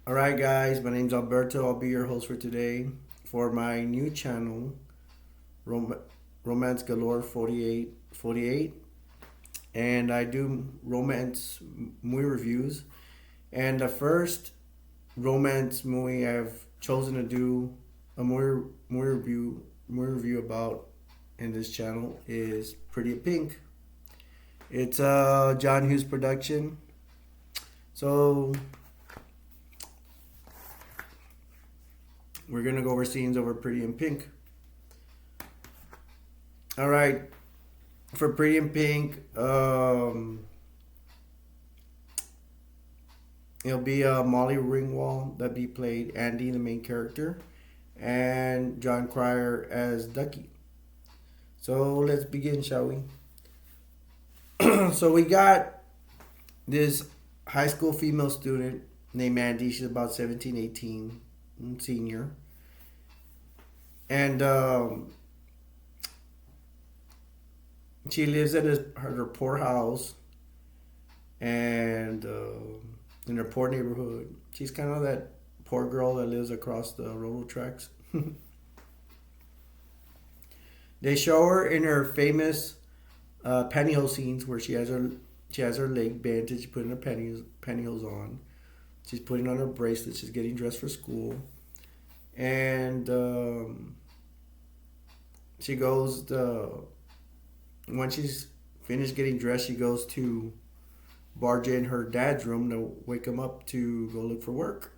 Alright, guys, my name's Alberto. I'll be your host for today for my new channel, Rom- Romancegalore48, and I do romance movie reviews. And the first romance movie I've chosen to do a movie review about in this channel is Pretty in Pink. It's a John Hughes production. So we're gonna go over scenes over Pretty in Pink. All right, for Pretty in Pink, it'll be Molly Ringwald that be played Andy, the main character, and John Cryer as Ducky. So let's begin, shall we? So we got this high school female student named Andy. She's about 17, 18, senior, and she lives in her poor house and in her poor neighborhood. She's kind of that poor girl that lives across the railroad tracks. They show her in her famous pantyhose scenes where she has her leg bandaged, she's putting her pantyhose on. She's putting on her bracelet. She's getting dressed for school, and she goes. Once she's finished getting dressed, she goes to barge in her dad's room to wake him up to go look for work.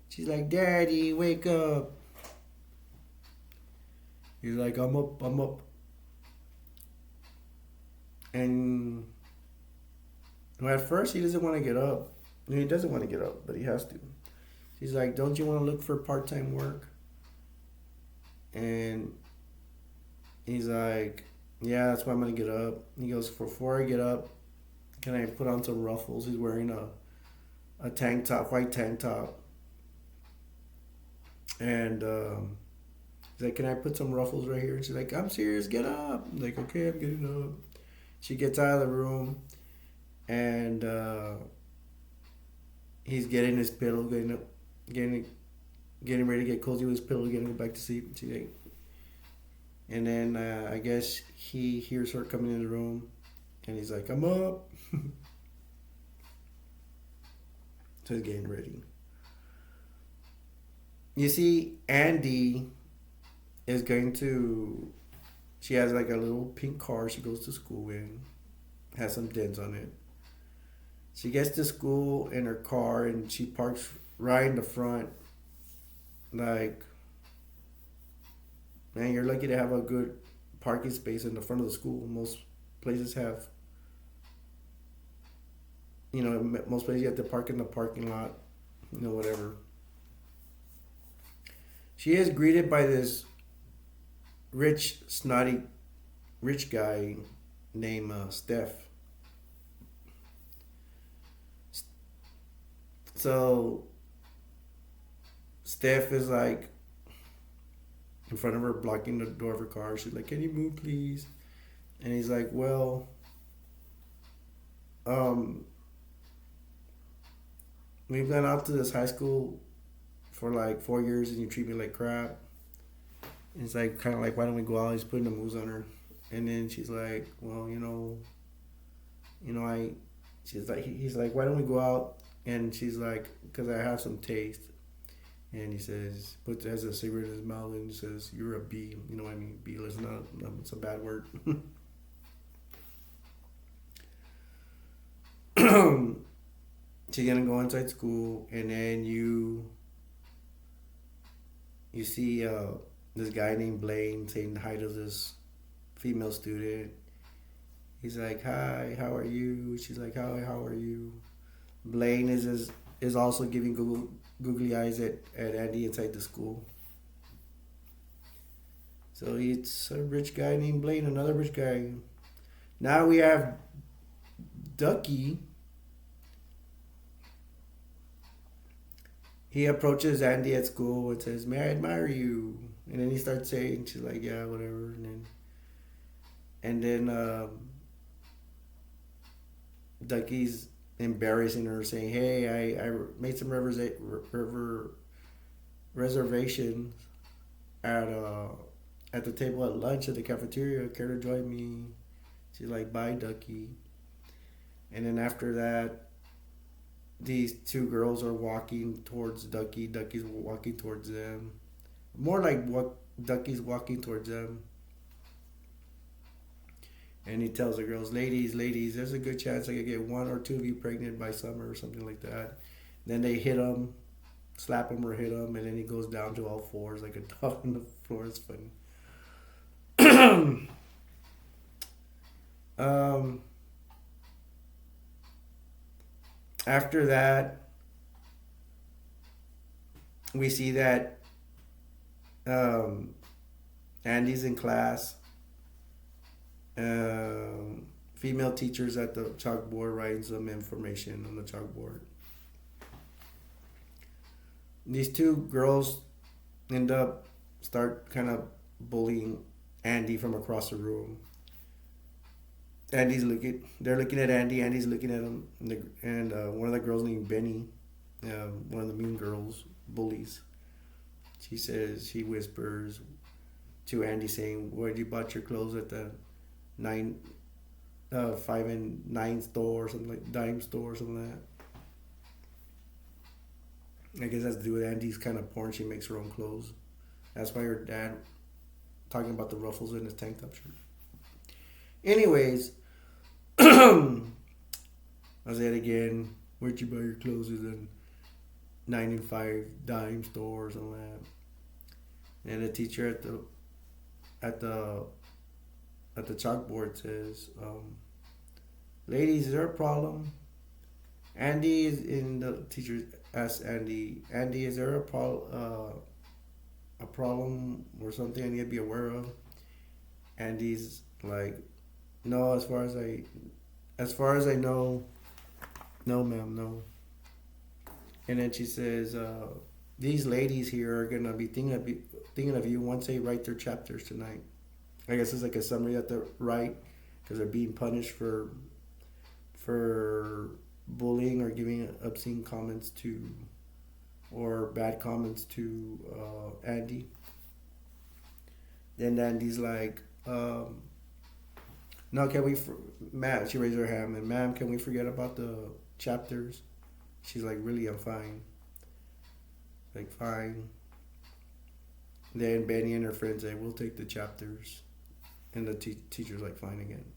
She's like, "Daddy, wake up." He's like, "I'm up, I'm up." And well, at first, he doesn't want to get up. He doesn't want to get up, but he has to. She's like, "Don't you want to look for part time work?" And he's like, "Yeah, that's why I'm going to get up." He goes, "Before I get up, can I put on some ruffles?" He's wearing a tank top, white tank top. And he's like, "Can I put some ruffles right here?" And she's like, "I'm serious, get up." I'm like, "Okay, I'm getting up." She gets out of the room, and he's getting his pillow, getting getting ready to get cozy with his pillow, getting go back to sleep. She's like, and then I guess he hears her coming in the room, and he's like, "I'm up." So he's getting ready. You see, Andy is going to. She has like a little pink car she goes to school in, has some dents on it. She gets to school in her car and she parks right in the front. Like, man, you're lucky to have a good parking space in the front of the school. Most places have, most places you have to park in the parking lot, whatever. She is greeted by this rich, snotty, rich guy named Steph. So Steph is like in front of her, blocking the door of her car. She's like, "Can you move, please?" And he's like, "Well, um, we've gone out to this high school for like 4 years, and you treat me like crap." And it's like kind of like, "Why don't we go out?" He's putting the moves on her, and then she's like, "Well, I." She's like, he's like, "Why don't we go out?" And she's like, "Because I have some taste." And he says, has a cigarette in his mouth, and he says, "You're a B." You know what I mean? B is not, it's a bad word. She's gonna go inside school, and then you see this guy named Blaine saying hi to this female student. He's like, "Hi, how are you?" She's like, "Hi, how are you?" Blaine is also giving googly eyes at Andy inside the school. So it's a rich guy named Blaine, another rich guy. Now we have Ducky. He approaches Andy at school and says, "May I admire you?" And then he starts saying, she's like, "Yeah, whatever." And then Ducky's embarrassing her, saying, "Hey, I made some reservations at at the table at lunch at the cafeteria. Care to join me?" She's like, "Bye, Ducky." And then after that, these two girls are walking towards Ducky. Ducky's walking towards them. More like what Ducky's walking towards them. And he tells the girls, ladies, there's a good chance I could get one or two of you pregnant by summer or something like that. Then they hit him, slap him or hit him, and then he goes down to all fours like a dog on the floor. It's funny. um, After that, we see that Andy's in class. Female teachers at the chalkboard writing some information on the chalkboard. These two girls start kind of bullying Andy from across the room. They're looking at Andy. Andy's looking at them, and one of the girls named Benny, one of the mean girls, bullies. She whispers to Andy, saying, "Where you bought your clothes at the 5 and 9 store or something like dime store or something like that." I guess that's to do with Andy's kind of porn. She makes her own clothes. That's why her dad talking about the ruffles in his tank top shirt. Anyways, I'll say it again. Where'd you buy your clothes? Is in 9 and 5 dime store or something like that. And the teacher at the chalkboard says, "Ladies, is there a problem?" Andy is in the teacher asks Andy, "Andy, is there a problem or something I need to be aware of?" Andy's like, "No, as far as I know, no, ma'am, no." And then she says, "These ladies here are gonna be thinking of you once they write their chapters tonight." I guess it's like a summary that they write because they're being punished for bullying or giving obscene comments to or bad comments to Andy. Then Andy's like, "No, can we, ma'am?" She raised her hand, and, "Ma'am, can we forget about the chapters?" She's like, "Really, I'm fine." Like, fine. Then Benny and her friends say, "We'll take the chapters," and the teacher's like, "Fine" again.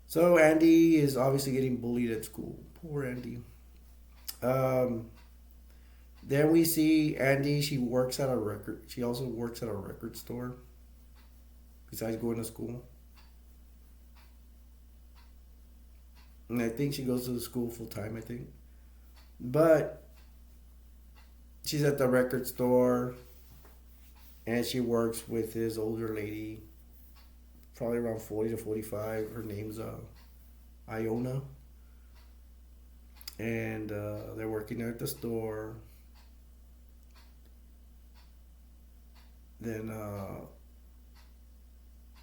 So Andy is obviously getting bullied at school. Poor Andy. Then we see Andy. She also works at a record store. Besides going to school, and I think she goes to the school full time. I think, but she's at the record store, and she works with this older lady, probably around 40 to 45. Her name's Iona, and they're working there at the store. Then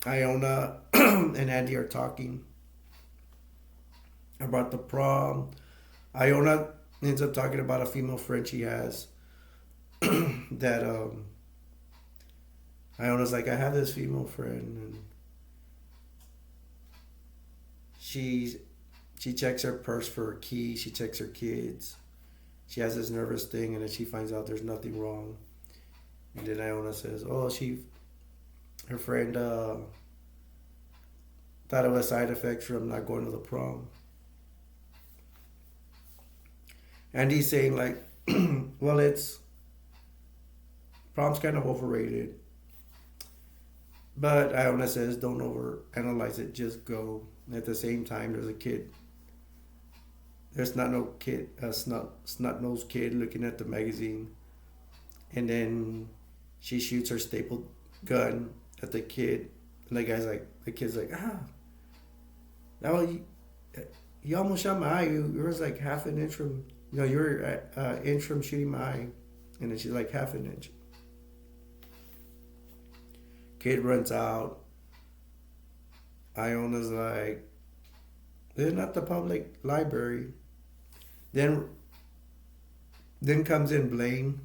Iona and Andy are talking about the prom. Iona ends up talking about a female friend she has that Iona's like, "I have this female friend," and she checks her purse for her keys. She checks her kids. She has this nervous thing, and then she finds out there's nothing wrong. And then Iona says, "Oh, her friend thought it was side effects from not going to the prom." And he's saying like, "Well, prom's kind of overrated." But Iona says, "Don't overanalyze it. Just go." At the same time, there's a kid. There's a snot-nosed kid looking at the magazine, and then she shoots her staple gun at the kid, and the kid's like, "Ah, that was, you almost shot my eye. You were like half an inch from, you were an inch from shooting my eye," and then she's like, "Half an inch." Kid runs out. Iona's like, they're not the public library. Then then comes in Blaine.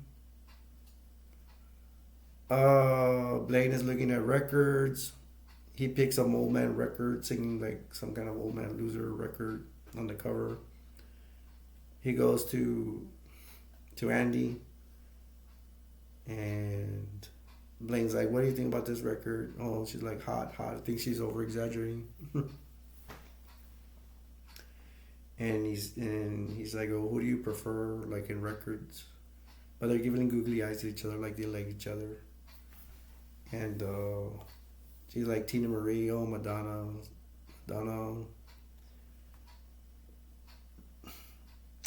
Blaine is looking at records. He picks some old man record, singing like some kind of old man loser record on the cover. He goes to Andy, and Blaine's like, "What do you think about this record?" Oh, she's like, "Hot, hot." I think she's over exaggerating. And he's like, "Oh, who do you prefer, like in records?" But they're giving googly eyes to each other, like they like each other. And she's like Tina Marie, oh Madonna, Madonna,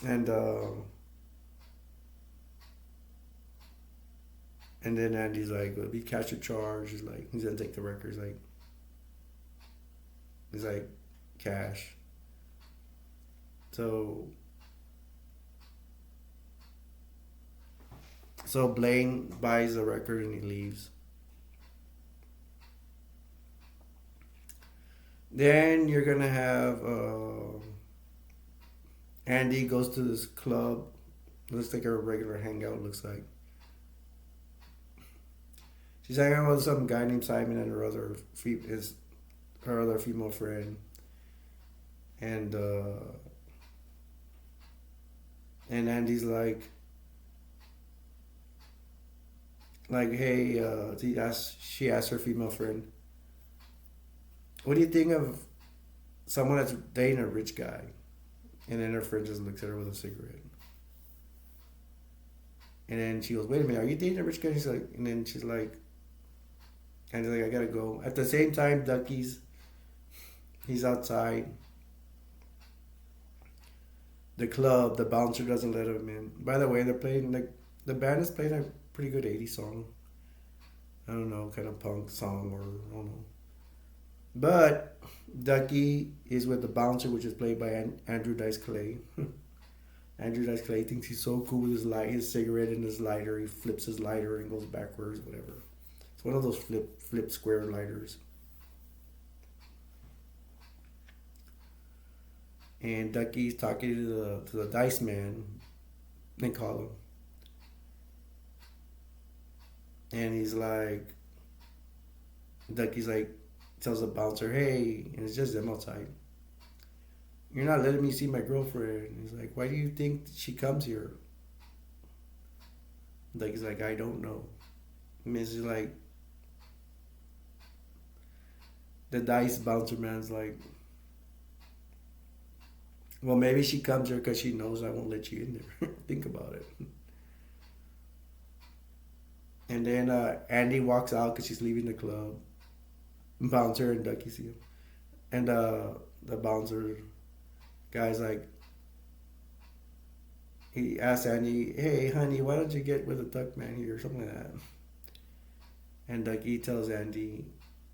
and and then Andy's like, "Well, we catch a charge." He's gonna take the records. He's like, cash. So so Blaine buys the record and he leaves. Then you're gonna have Andy goes to this club. Looks like a regular hangout. Looks like she's hanging out with some guy named Simon and her other female friend, and and Andy's like, hey, she asked her female friend, "What do you think of someone that's dating a rich guy?" And then her friend just looks at her with a cigarette. And then she goes, "Wait a minute, are you dating a rich guy?" She's like, and then she's like, and he's like, "I gotta go." At the same time, he's outside the club. The bouncer doesn't let him in. By the way, they're playing like the band is playing a pretty good '80s song. I don't know, kind of punk song or I don't know. But Ducky is with the bouncer, which is played by Andrew Dice Clay. Andrew Dice Clay thinks he's so cool with his cigarette and his lighter. He flips his lighter and goes backwards, whatever. It's one of those flip square lighters. And Ducky's talking to the dice man, they call him, and Ducky's like, tells the bouncer, "Hey," and it's just them outside. "You're not letting me see my girlfriend." And he's like, "Why do you think she comes here?" Ducky's like, "I don't know." And it's like, the dice bouncer man's like, "Well, maybe she comes here because she knows I won't let you in there." Think about it. And then Andy walks out because she's leaving the club. Bouncer and Ducky see him. And the bouncer guy's like, he asks Andy, "Hey, honey, why don't you get with a duck man here?" Or something like that. And Ducky tells Andy,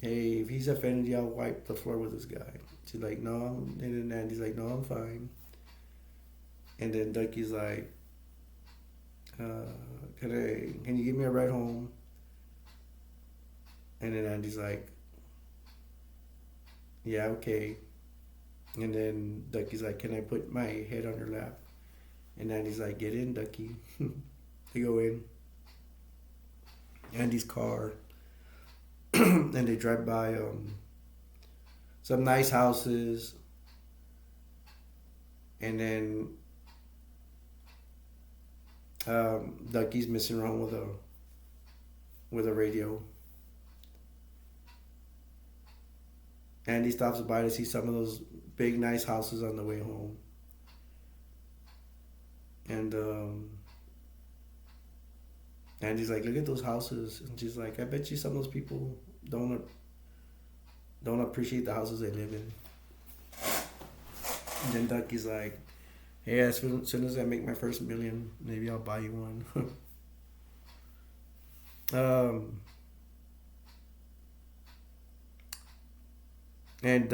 "Hey, if he's offended you, I'll wipe the floor with this guy." She's like, "No." And then Andy's like, "No, I'm fine." And then Ducky's like, can you give me a ride home?" And then Andy's like, "Yeah, okay." And then Ducky's like, "Can I put my head on your lap?" And Andy's like, "Get in, Ducky." They go in Andy's car and they drive by some nice houses, and then Ducky's messing around with a radio. Andy stops by to see some of those big nice houses on the way home, and Andy's like, "Look at those houses," and she's like, "I bet you some of those people don't appreciate the houses they live in." And then Ducky's like, "Hey, as soon as I make my first million, maybe I'll buy you one." um, and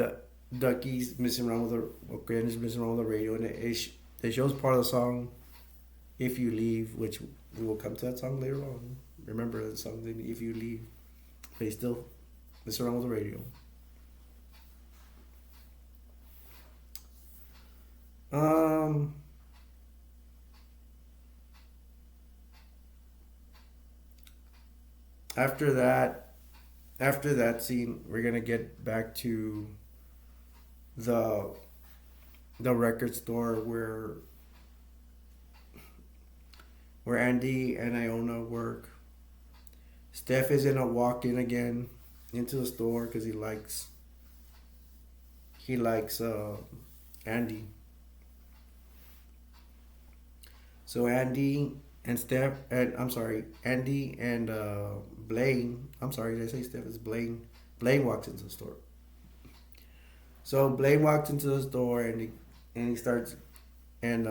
Ducky's messing around with Andy's messing around with the radio, and it shows part of the song, "If You Leave," which we will come to that song later on. Remember that song, "If You Leave." They still mess around with the radio. Um, after that, after that scene, we're gonna get back to the the record store where Andy and Iona work. Steph is gonna walk in again into the store because he likes Andy. So Andy and Steph and I'm sorry, Andy and Blaine. I'm sorry, did I say Steph? It's Blaine. Blaine walks into the store. So Blaine walks into the store and he starts and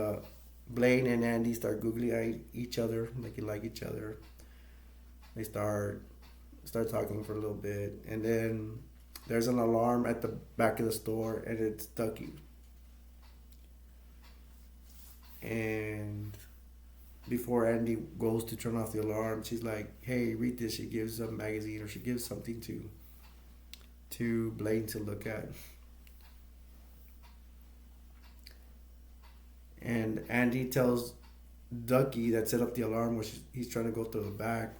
Blaine and Andy start googly eye each other like they like each other. They start talking for a little bit, and then there's an alarm at the back of the store, and it's Ducky. And before Andy goes to turn off the alarm, she's like, "Hey, read this." She gives a magazine or she gives something to Blaine to look at, and Andy tells Ducky that set up the alarm, which he's trying to go through the back,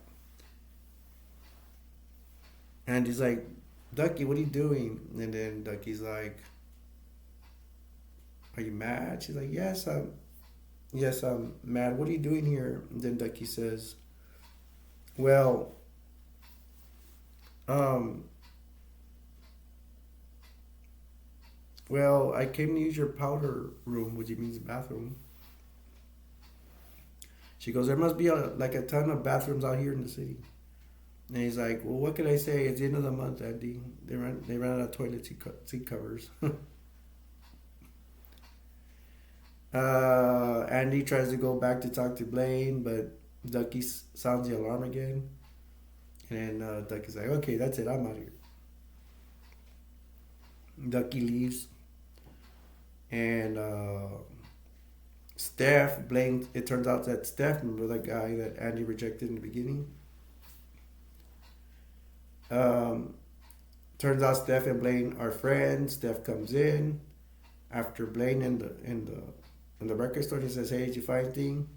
and he's like, "Ducky, what are you doing?" And then Ducky's like, "Are you mad?" She's like, Yes, I'm mad. What are you doing here?" And then Ducky says, "Well, um, well, I came to use your powder room," which means bathroom. She goes, "There must be like a ton of bathrooms out here in the city." And he's like, "Well, what can I say? It's the end of the month, Andy. They ran out of toilet seat covers." Andy tries to go back to talk to Blaine, but Ducky sounds the alarm again. And Ducky's like, "Okay, that's it. I'm out of here." Ducky leaves, and Steph, Blaine. It turns out that Steph, remember that guy that Andy rejected in the beginning. Um, Turns out Steph and Blaine are friends. Steph comes in after Blaine in the record store. He says, "Hey, did you find anything?"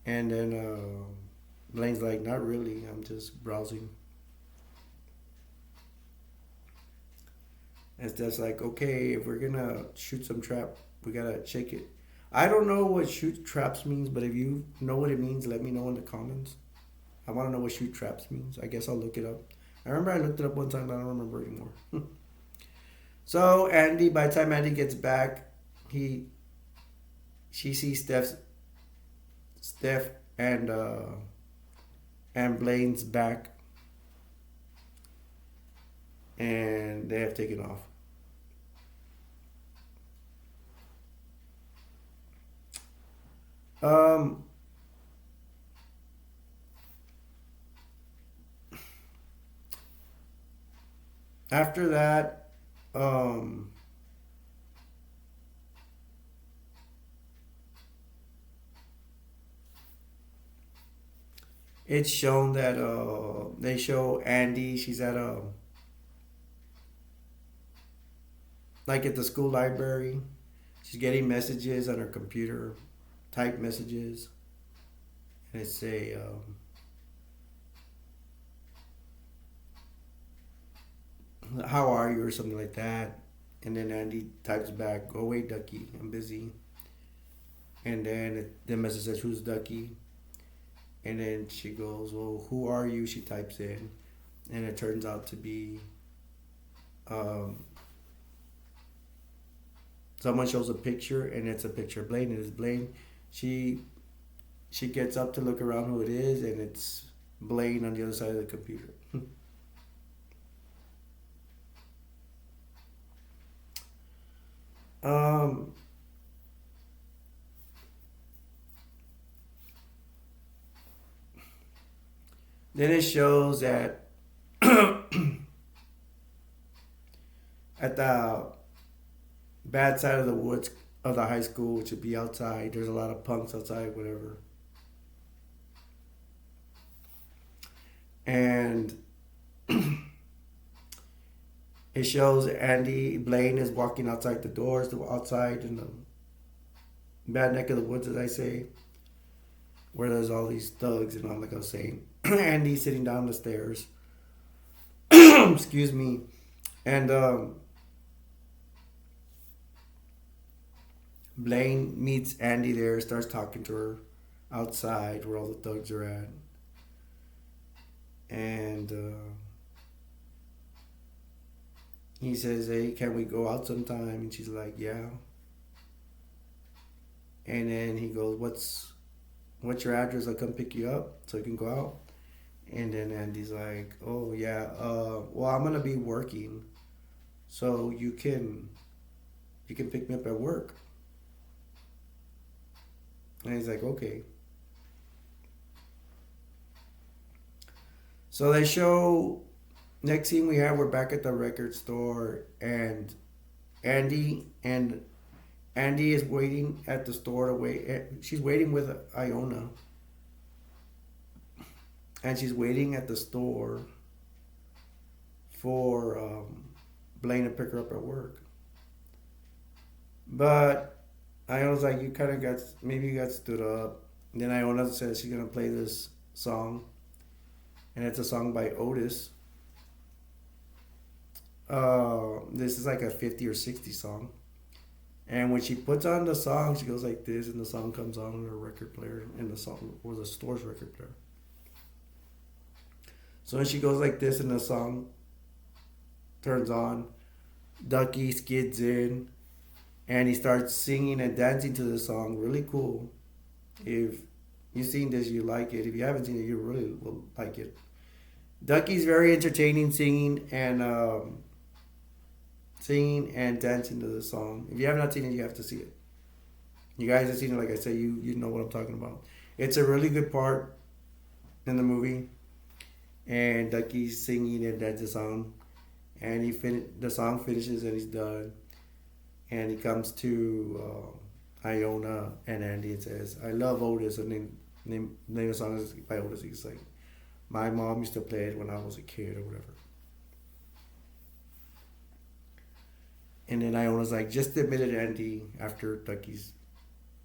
And then Blaine's like, "Not really. I'm just browsing." And Steph's like, "Okay, if we're gonna shoot some trap, we gotta check it." I don't know what shoot traps means, but if you know what it means, let me know in the comments. I want to know what shoot traps means. I guess I'll look it up. I remember I looked it up one time, but I don't remember anymore. So Andy, by the time Andy gets back, he she sees Steph and Blaine's back, and they have taken off. Um, After that, um, it's shown that they show Andy. She's at a like at the school library. She's getting messages on her computer, type messages, and it say, "How are you?" or something like that. And then Andy types back, "Go away, Ducky. I'm busy." And then the message says, "Who's Ducky?" And then she goes, "Well, who are you?" She types in, and it turns out to be um, someone shows a picture, and it's a picture of Blaine. And it's Blaine. She she gets up to look around who it is, and it's Blaine on the other side of the computer. um, then it shows that at the bad side of the woods of the high school, which would be outside, there's a lot of punks outside, whatever. And it shows Andy Blaine is walking outside the doors, outside in the bad neck of the woods, as I say, where there's all these thugs and all, like I was saying. Andy's sitting down the stairs. Excuse me. And Blaine meets Andy there, starts talking to her outside where all the thugs are at. And he says, hey, can we go out sometime? And she's like, yeah. And then he goes, what's your address? I'll come pick you up so you can go out. And then Andy's like, oh yeah, well, I'm gonna be working, so you can pick me up at work. And he's like, okay. So they show, next scene we have, we're back at the record store, and Andy is waiting at the store to wait. She's waiting with Iona. And she's waiting at the store for Blaine to pick her up at work. But Iona's like, maybe you got stood up. And then Iona says she's going to play this song. And it's a song by Otis. This is like a 50 or 60 song. And when she puts on the song, she goes like this, and the song comes on her record player, and the song was the store's record player. So when she goes like this and the song turns on, Ducky skids in and he starts singing and dancing to the song. Really cool. If you've seen this, you like it. If you haven't seen it, you really will like it. Ducky's very entertaining singing and dancing to the song. If you have not seen it, you have to see it. You guys have seen it, like I said, you know what I'm talking about. It's a really good part in the movie. And Ducky's singing and dancing the song, and the song finishes and he's done, and he comes to Iona and Andy and says, "I love Otis," and name of the song is by Otis. He's like, "My mom used to play it when I was a kid," or whatever. And then Iona's like, "Just admit it, Andy." After Ducky's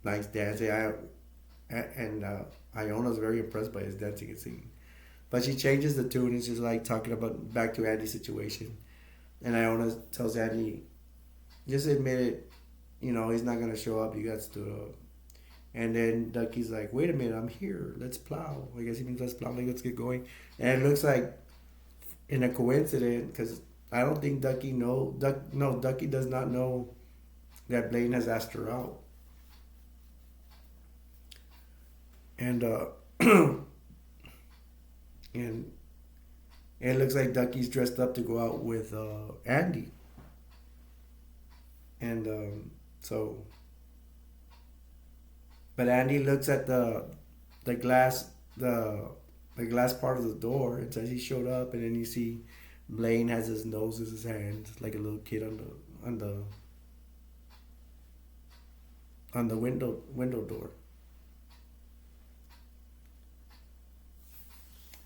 nice dancing, Iona's very impressed by his dancing and singing. But she changes the tune and she's like talking about back to Andy's situation. And Iona tells Andy, just admit it, he's not going to show up, you got stood up. And then Ducky's like, wait a minute, I'm here, let's plow. I guess he means let's plow, like let's get going. And it looks like in a coincidence, because I don't think Ducky Ducky does not know that Blaine has asked her out. And and it looks like Ducky's dressed up to go out with Andy. And but Andy looks at the glass part of the door and says he showed up, and then you see Blaine has his nose in his hand like a little kid on the window door.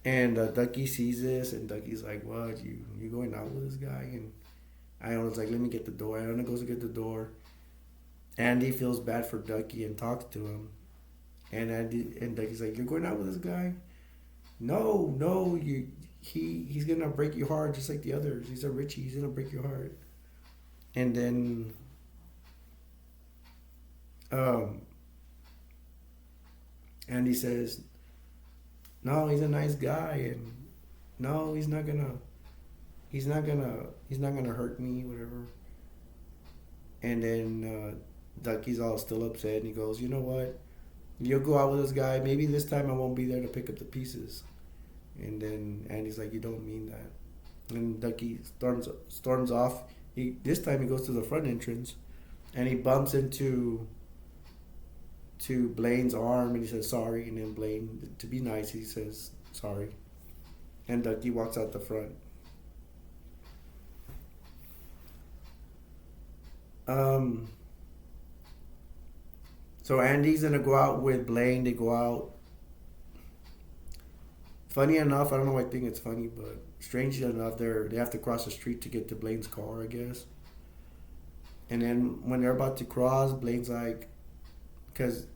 And Ducky sees this, and Ducky's like, what, you going out with this guy? And Iona's like, let me get the door. Iona goes to get the door. Andy feels bad for Ducky and talks to him. And Ducky's like, you're going out with this guy? No, he's going to break your heart just like the others. He's a Richie. He's going to break your heart. And then Andy says, no, he's a nice guy, and no, he's not gonna hurt me, whatever. And then Ducky's all still upset, and he goes, you know what? You'll go out with this guy. Maybe this time I won't be there to pick up the pieces. And then Andy's like, you don't mean that. And Ducky storms off. This time he goes to the front entrance, and he bumps into Blaine's arm, and he says sorry. And then Blaine, to be nice, he says sorry. And Ducky walks out the front. So Andy's gonna go out with Blaine. They go out. Funny enough, I don't know why I think it's funny, but strangely enough, they have to cross the street to get to Blaine's car, I guess. And then when they're about to cross, Blaine's like, because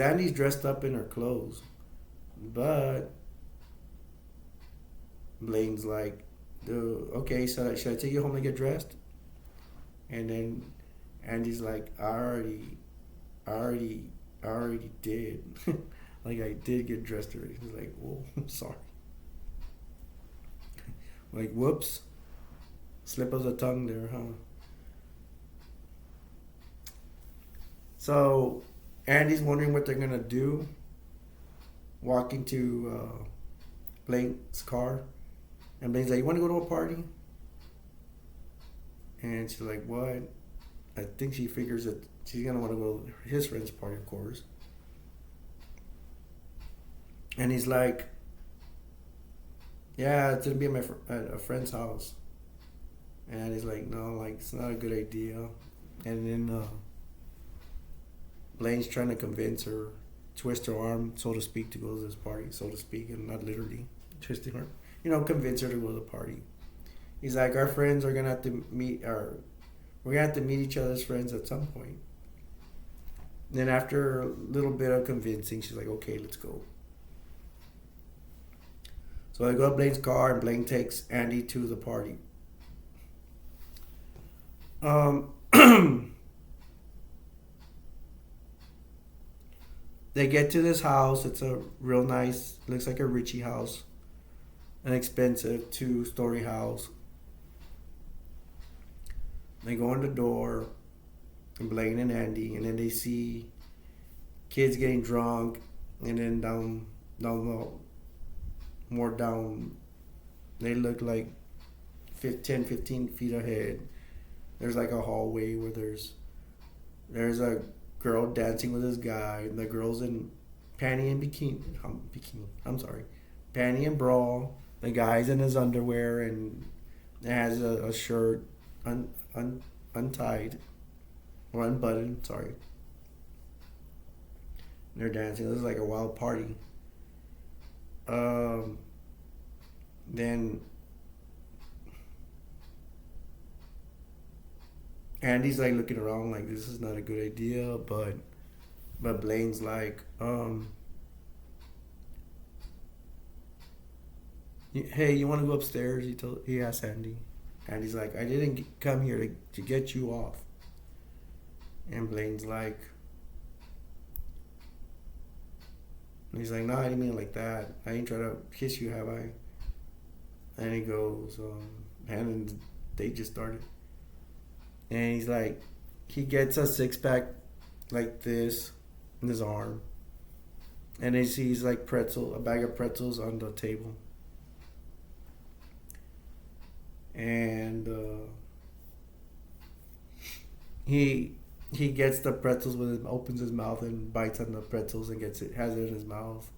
Andy's dressed up in her clothes, but Blaine's like, okay, so should I take you home to get dressed? And then Andy's like, I already, I already did. Like I did get dressed already. He's like, oh, I'm sorry. Like, whoops. Slip of the tongue there, huh? So Andy's wondering what they're gonna do. Walking to Blaine's car, and Blaine's like, "You want to go to a party?" And she's like, "What?" I think she figures that she's gonna want to go to his friend's party, of course. And he's like, "Yeah, it's gonna be at a friend's house." And he's like, "No, like it's not a good idea." And then Blaine's trying to convince her, twist her arm, so to speak, to go to this party, so to speak, and not literally twisting her. Convince her to go to the party. He's like, "Our friends are gonna have to meet, or we're gonna have to meet each other's friends at some point." And then after a little bit of convincing, she's like, "Okay, let's go." So they go to Blaine's car, and Blaine takes Andy to the party. They get to this house. It's a real nice, looks like a Richie house, an expensive 2-story house. They go in the door, and Blaine and Andy, and then they see kids getting drunk, and then down more down, they look like 10, 15 feet ahead. There's like a hallway where there's a girl dancing with this guy, and the girl's in panty and panty and bra. The guy's in his underwear and has a shirt untied or unbuttoned. Sorry. And they're dancing. This is like a wild party. Then Andy's like looking around like this is not a good idea, but Blaine's like, hey, you want to go upstairs? He asked Andy. Andy's like, I didn't come here to get you off. And Blaine's like, he's like, no, I didn't mean it like that. I ain't trying to kiss you, have I? And he goes, and they just started. And he's like, he gets a 6-pack like this in his arm. And he sees like a bag of pretzels on the table. And he gets the pretzels opens his mouth and bites on the pretzels and has it in his mouth.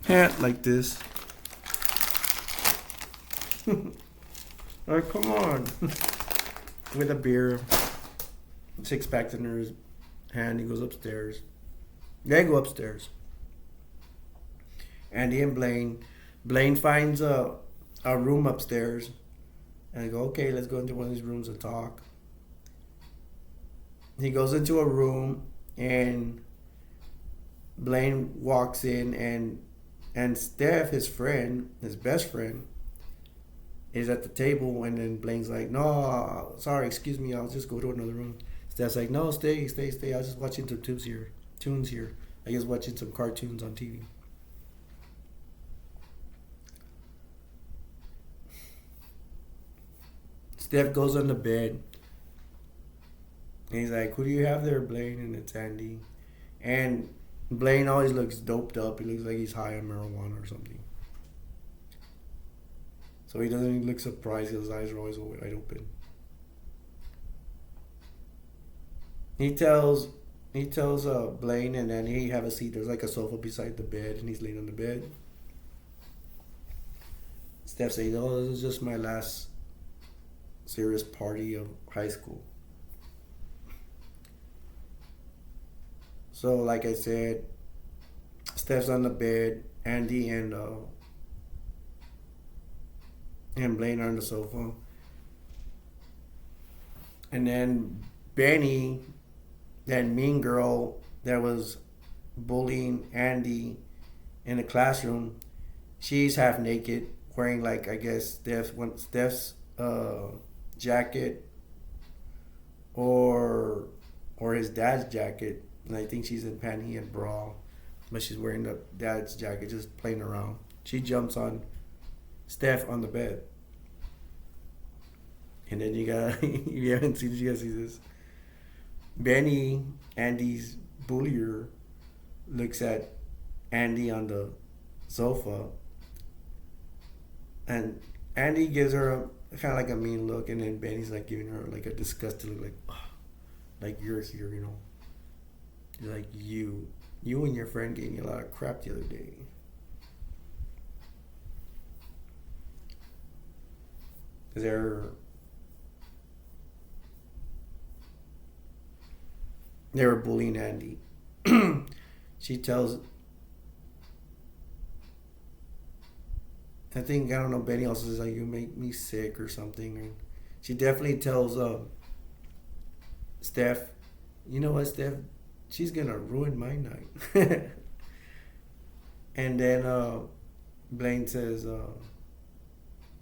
Like this. Like, come on. With a beer, 6-pack in his hand, he goes upstairs. They go upstairs. Andy and Blaine finds a room upstairs. And I go, okay, let's go into one of these rooms and talk. He goes into a room, and Blaine walks in, and Steph, his best friend, is at the table, and then Blaine's like, no, sorry, excuse me, I'll just go to another room. Steph's like, no, stay, I was just watching some tunes here. I guess watching some cartoons on TV. Steph goes on the bed, and he's like, who do you have there, Blaine? And it's Andy. And Blaine always looks doped up. He looks like he's high on marijuana or something. So he doesn't even look surprised. His eyes are always wide open. He tells Blaine and then he have a seat. There's like a sofa beside the bed, and he's laying on the bed. Steph says, oh, this is just my last serious party of high school. So like I said, Steph's on the bed. Andy and Blaine are on the sofa. And then Benny, that mean girl that was bullying Andy in the classroom, she's half naked, wearing like I guess Steph's jacket or his dad's jacket, and I think she's in panty and bra, but she's wearing the dad's jacket, just playing around. She jumps on Steph on the bed, and then you got you haven't seen you guys see this. Benny, Andy's bullier, looks at Andy on the sofa, and Andy gives her a kind of like a mean look, and then Benny's like giving her like a disgusted look, like, oh, like you're here, you know. He's like you and your friend gave me a lot of crap the other day. They're they were bullying Andy. She tells, I think, I don't know, Benny also says like, you make me sick or something. And she definitely tells Steph, you know what, Steph, she's gonna ruin my night. And then Blaine says,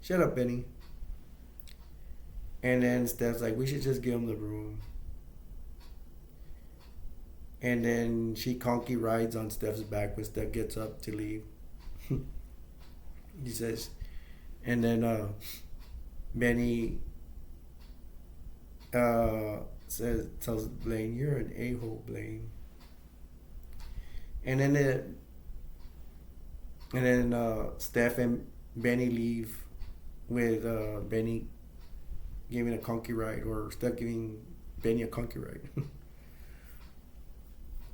shut up, Benny. And then Steph's like, we should just give him the room. And then she conky rides on Steph's back when Steph gets up to leave. He says, and then Benny tells Blaine, "You're an a-hole, Blaine." And then Steph and Benny leave with Benny giving a conky ride, or Steph giving Benny a conky ride.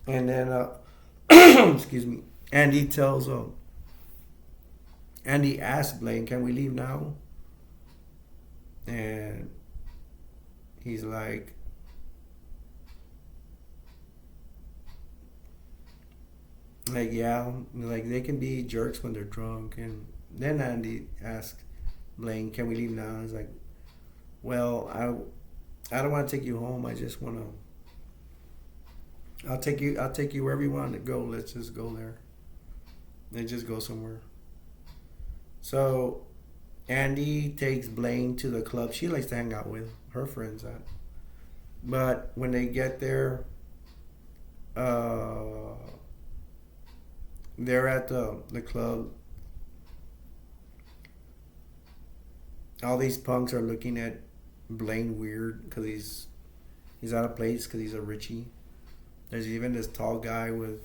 And then excuse me, Andy tells Andy asks Blaine, "Can we leave now?" And he's like, yeah, like they can be jerks when they're drunk. And then Andy asks Blaine, "Can we leave now?" He's like, well, I don't want to take you home. I just want to. I'll take you wherever you want to go. Let's just go there. Let's just go somewhere. So Andy takes Blaine to the club she likes to hang out with her friends at. But when they get there, they're at the club. All these punks are looking at Blaine weird because he's out of place because he's a Richie. There's even this tall guy with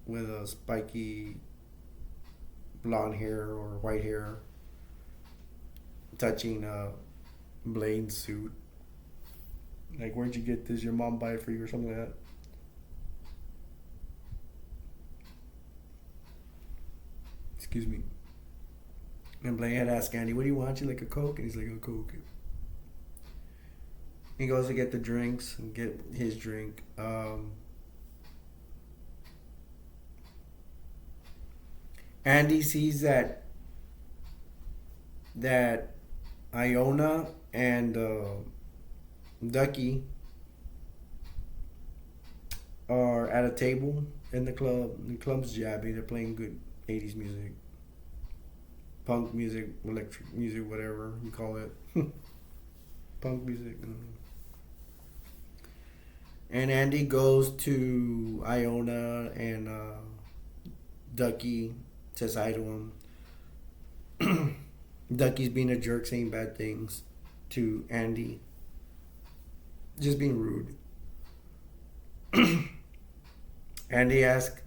a spiky blonde hair or white hair touching Blaine's suit. Like, where'd you get this? Your mom buy it for you or something like that? Excuse me. And Blaine had asked Andy, "What do you want? You like a Coke?" And he's like, "A Coke." He goes to get the drinks and get his drink. Andy sees that Iona and Ducky are at a table in the club. The club's jabby. They're playing good 80s music. Punk music, electric music, whatever you call it. Punk music. And Andy goes to Iona and Ducky, says hi to him. Ducky's being a jerk, saying bad things to Andy. Just being rude. Andy asks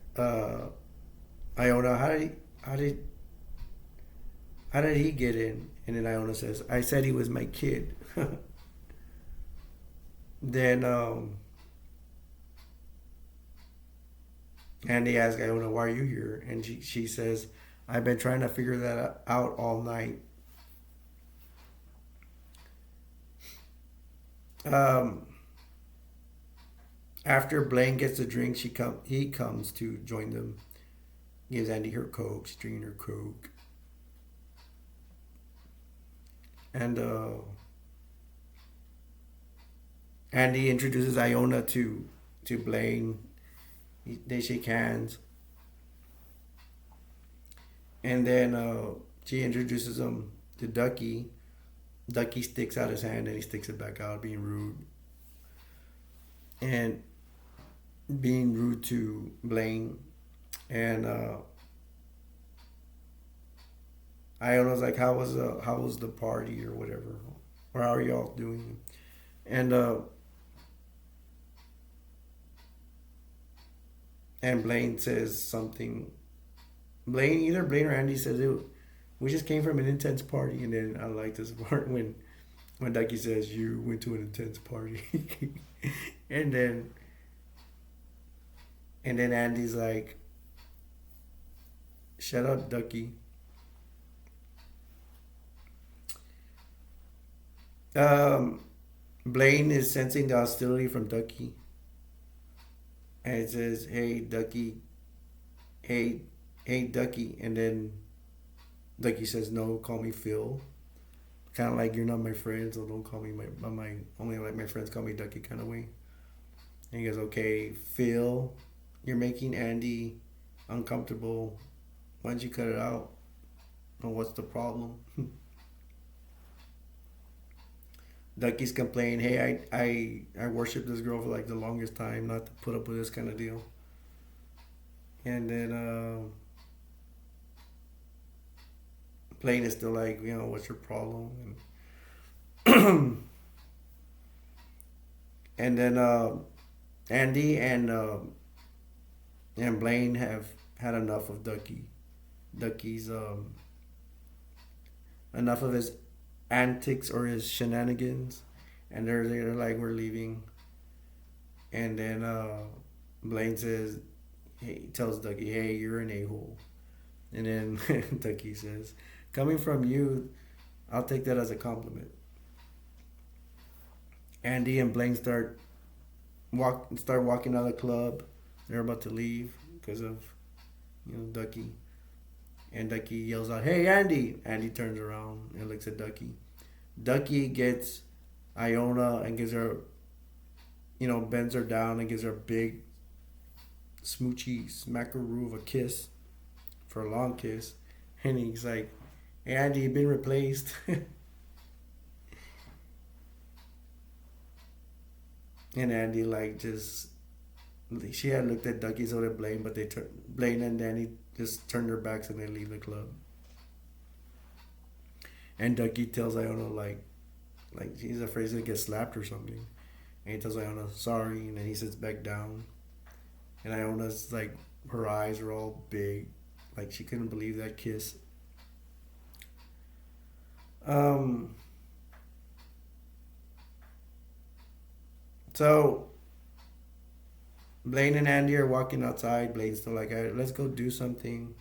Iona, how did he get in? And then Iona says, "I said he was my kid." Then Andy asks Iona, "Why are you here?" And she says, "I've been trying to figure that out all night." After Blaine gets a drink, he comes to join them. Gives Andy her Coke. She's drinking her Coke. And Andy introduces Iona to Blaine. They shake hands, and then she introduces him to Ducky. Ducky sticks out his hand and he sticks it back out, being rude and being rude to Blaine. And Iona's like, how was the party or whatever, or how are y'all doing? And and Blaine says something. Either Blaine or Andy says it. We just came from an intense party, and then I like this part when Ducky says you went to an intense party, and then Andy's like, shut up, Ducky. Um, Blaine is sensing the hostility from Ducky, and it says, "Hey, Ducky, hey, hey, Ducky," and then Ducky says, "No, call me Phil." Kind of like you're not my friend, so don't call me my only like my friends call me Ducky kind of way. And he goes, "Okay, Phil, you're making Andy uncomfortable. Why don't you cut it out? Or what's the problem?" Ducky's complaining, "Hey, I worshiped this girl for like the longest time, not to put up with this kind of deal." And then Blaine is still like, what's your problem? And then Andy and Blaine have had enough of Ducky. Ducky's enough of his antics or his shenanigans, and they're like, we're leaving. And then Blaine says, he tells Ducky, "Hey, you're an a-hole." And then Ducky says, "Coming from you, I'll take that as a compliment." Andy and Blaine start walking out of the club. They're about to leave because of Ducky. And Ducky yells out, "Hey, Andy!" Andy turns around and looks at Ducky. Ducky gets Iona and gives her, bends her down and gives her a big smoochy smackaroo of a kiss for a long kiss. And he's like, "Hey, Andy, you've been replaced." And Andy she had looked at Ducky so did Blaine, but Blaine and Danny just turned their backs and they leave the club. And Ducky tells Iona like he's afraid he's gonna get slapped or something. And he tells Iona sorry, and then he sits back down. And Iona's like, her eyes are all big, like she couldn't believe that kiss. Um. So Blaine and Andy are walking outside. Blaine's still like, let's go do something.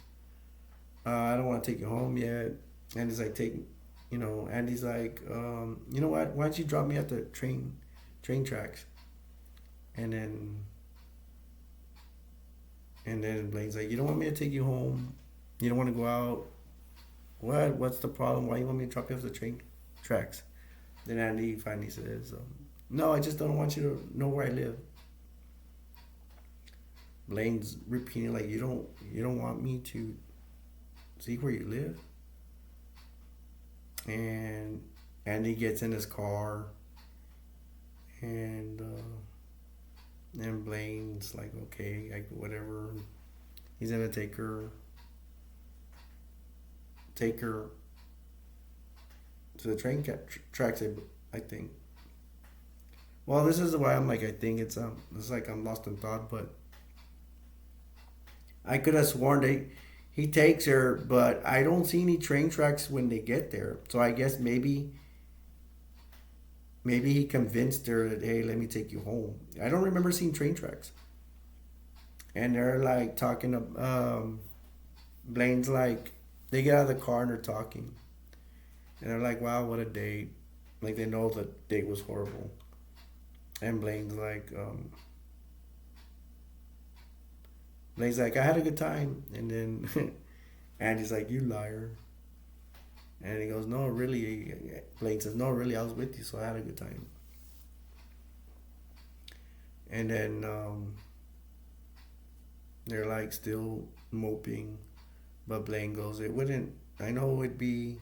I don't want to take you home yet. Andy's like, Andy's like, you know what? Why don't you drop me at the train tracks? And then Blaine's like, you don't want me to take you home? You don't want to go out? What? What's the problem? Why you want me to drop you off the train tracks? Then Andy finally says, no, I just don't want you to know where I live. Blaine's repeating like, you don't want me to see where you live? And Andy gets in his car, and Blaine's like, okay, like whatever. He's gonna take her to the train tracks, I think. Well, this is why I'm like, I think it's like I'm lost in thought, but I could have sworn he takes her, but I don't see any train tracks when they get there. So I guess maybe he convinced her that, hey, let me take you home. I don't remember seeing train tracks. And they're like talking to Blaine's like, they get out of the car and they're talking. And they're like, wow, what a date. Like they know the date was horrible. And Blaine's like, I had a good time. And then Andy's like, you liar. And he goes, no, really. Blaine says, no, really, I was with you, so I had a good time. And then they're like still moping, but Blaine goes, "It wouldn't. I know it'd be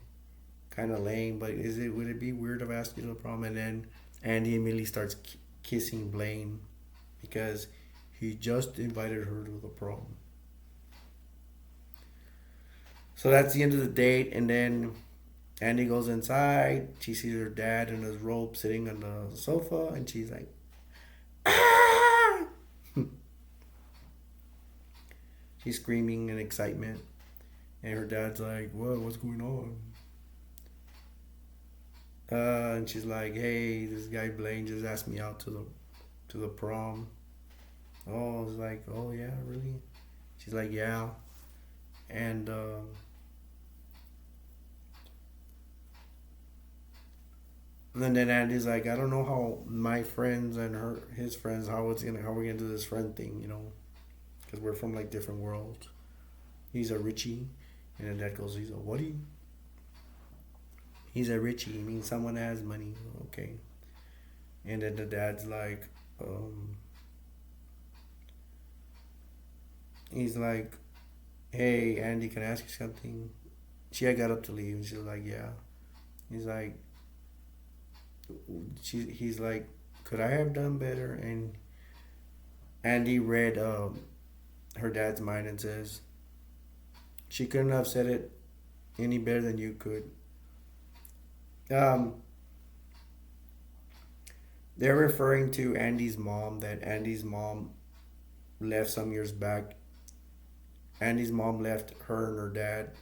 kind of lame, but would it be weird if I asked you to the prom?" And then Andy immediately starts kissing Blaine because he just invited her to the prom. So that's the end of the date, and then Andy goes inside. She sees her dad in his robe sitting on the sofa, and she's like, "Ah!" She's screaming in excitement, and her dad's like, "What? What's going on?" And she's like, "Hey, this guy Blaine just asked me out to the prom." Oh, I was like, "Oh yeah, really?" She's like, "Yeah," and and then Andy's like, "I don't know how my friends and his friends how we're gonna do this friend thing, because we're from like different worlds. He's a Richie," and then dad goes, "He's a whaty?" He's a Richie. He means someone that has money. Okay. And then the dad's like, he's like, "Hey, Andy, can I ask you something?" She had got up to leave, and she was like, "Yeah." He's like, he's like, "Could I have done better?" And Andy read her dad's mind and says, "She couldn't have said it any better than you could." Um, they're referring to Andy's mom. That Andy's mom left some years back. Andy's mom left her and her dad.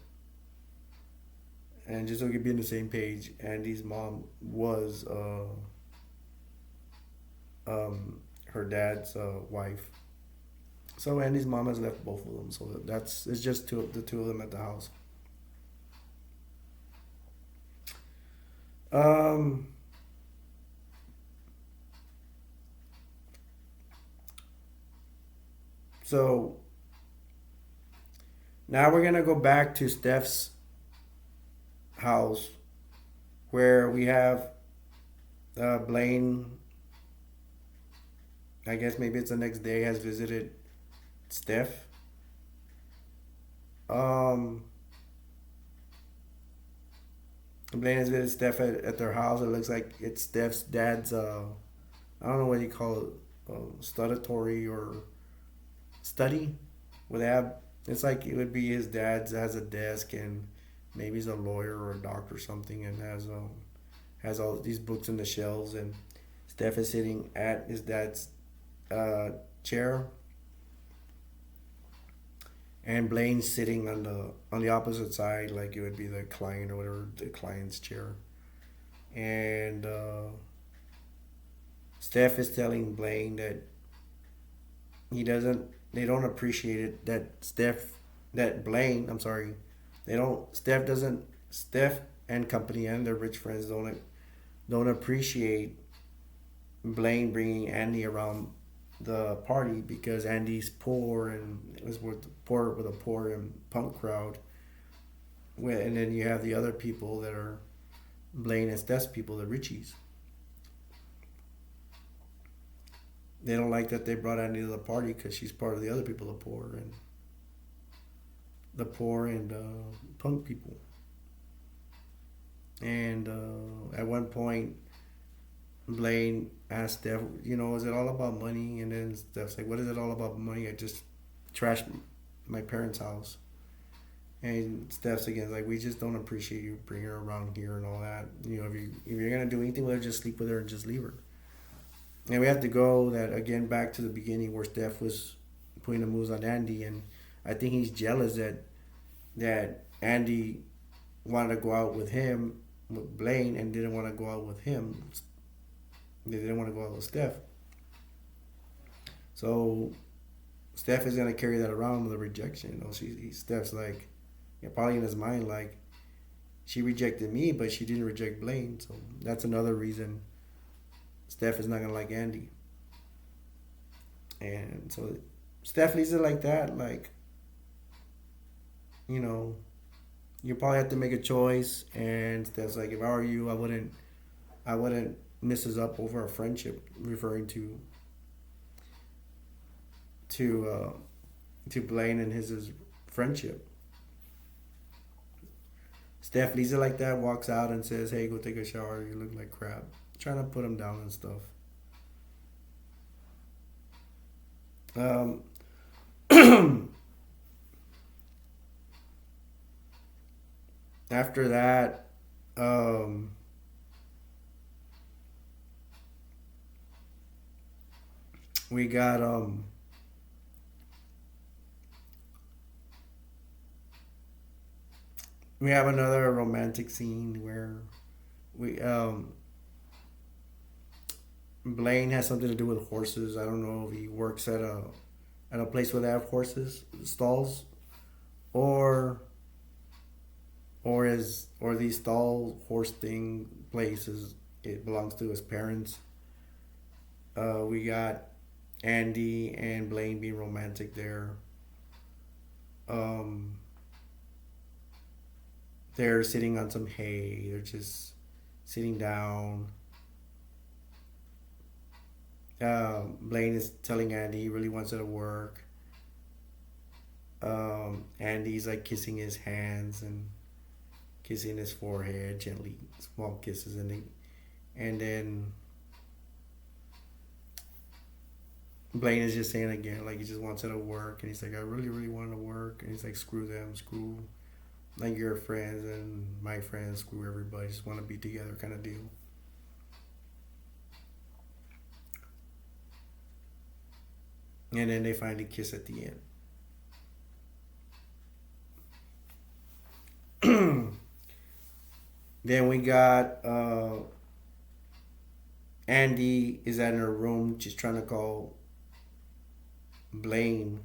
And just so we could be on the same page, Andy's mom was her dad's wife. So Andy's mom has left both of them. So it's just the two of them at the house. Um, so now we're gonna go back to Steph's house, where we have Blaine. I guess maybe it's the next day, has visited Steph. Um, Blaine has visited Steph at their house. It looks like it's Steph's dad's. I don't know what you call it, studatory or study, where they have. It's like it would be his dad's has a desk, and maybe he's a lawyer or a doctor or something, and has all these books in the shelves, and Steph is sitting at his dad's uh, chair, and Blaine's sitting on the opposite side, like it would be the client or whatever, the client's chair, and Steph is telling Blaine that he doesn't. They don't appreciate it that Blaine. I'm sorry. They don't. Steph doesn't. Steph and company and their rich friends don't appreciate Blaine bringing Andy around the party because Andy's poor and was poor with a poor and punk crowd. And then you have the other people that are Blaine and Steph's people, the Richies. They don't like that they brought Andy to the party because she's part of the other people, the poor and punk people. And at one point, Blaine asked Steph, is it all about money? And then Steph's like, "What is it all about money? I just trashed my parents' house." And Steph's again like, "We just don't appreciate you bringing her around here and all that. If you're gonna do anything with her, just sleep with her and just leave her." And we have to go that again back to the beginning where Steph was putting the moves on Andy, and I think he's jealous that Andy wanted to go out with him with Blaine and didn't want to go out with him. They didn't want to go out with Steph. So Steph is gonna carry that around with a rejection. Steph's like, probably in his mind like, she rejected me, but she didn't reject Blaine. So that's another reason Steph is not gonna like Andy. And so Steph leaves it like that. Like, you probably have to make a choice. And Steph's like, if I were you, I wouldn't miss us up over a friendship, referring to to Blaine and his friendship. Steph leaves it like that, walks out and says, "Hey, go take a shower. You look like crap." Trying to put him down and stuff. Um, After that, um, we got we have another romantic scene where we Blaine has something to do with horses. I don't know if he works at a place where they have horses stalls, or or these stall horse thing places. It belongs to his parents. We got Andy and Blaine being romantic there. Um, they're sitting on some hay. They're just sitting down. Blaine is telling Andy he really wants her to work. Andy's like kissing his hands and kissing his forehead gently, small kisses, and then Blaine is just saying again like he just wants her to work, and he's like, I really really want her to work, and he's like, screw them, screw like your friends and my friends, screw everybody, just want to be together kind of deal. And then they finally kiss at the end. Then we got Andy is at her room just trying to call Blaine,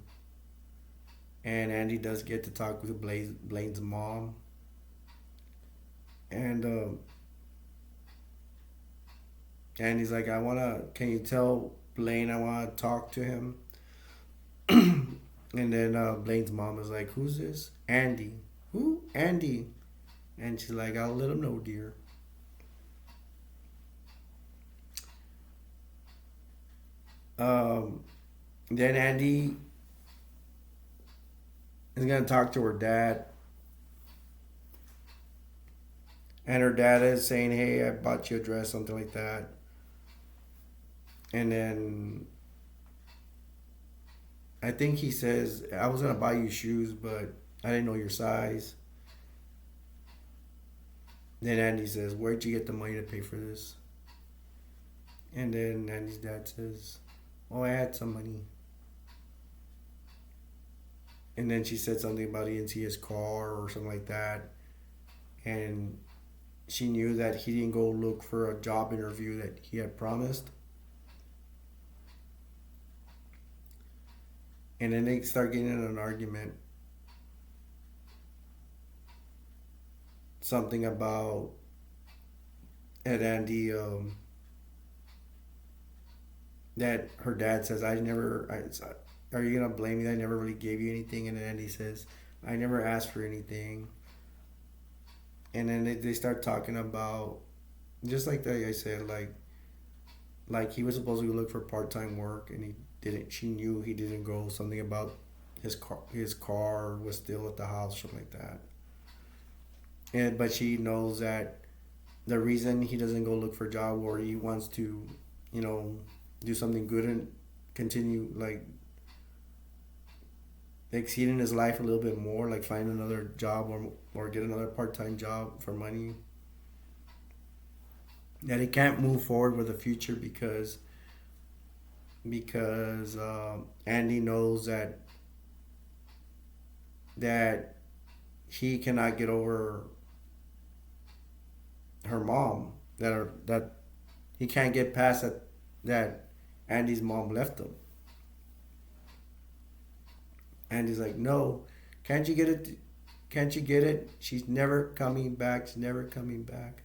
and Andy does get to talk with Blaine's mom, and Andy's like, can you tell Blaine I wanna talk to him? And then Blaine's mom is like, who's this? Andy. Who? Andy. And she's like, I'll let him know, dear. Um, then Andy is gonna talk to her dad, and her dad is saying, "Hey, I bought you a dress," something like that. And then I think he says, "I was gonna buy you shoes, but I didn't know your size." Then Andy says, "Where'd you get the money to pay for this?" And then Andy's dad says, "Oh, I had some money." And then she said something about he didn't see his car or something like that. And she knew that he didn't go look for a job interview that he had promised. And then they start getting in an argument. Something about at Andy that her dad says, are you gonna blame me that I never really gave you anything? And then Andy says, I never asked for anything. And then they start talking about, just like I said, like he was supposed to look for part-time work and he didn't. She knew he didn't go. Something about his car was still at the house, something like that. But she knows that the reason he doesn't go look for a job, or he wants to, do something good and continue like exceed in his life a little bit more, like find another job or get another part-time job for money, that he can't move forward with the future because Andy knows that he cannot get over her mom, that he can't get past that Andy's mom left him. Andy's like, no, can't you get it? Can't you get it? She's never coming back. She's never coming back.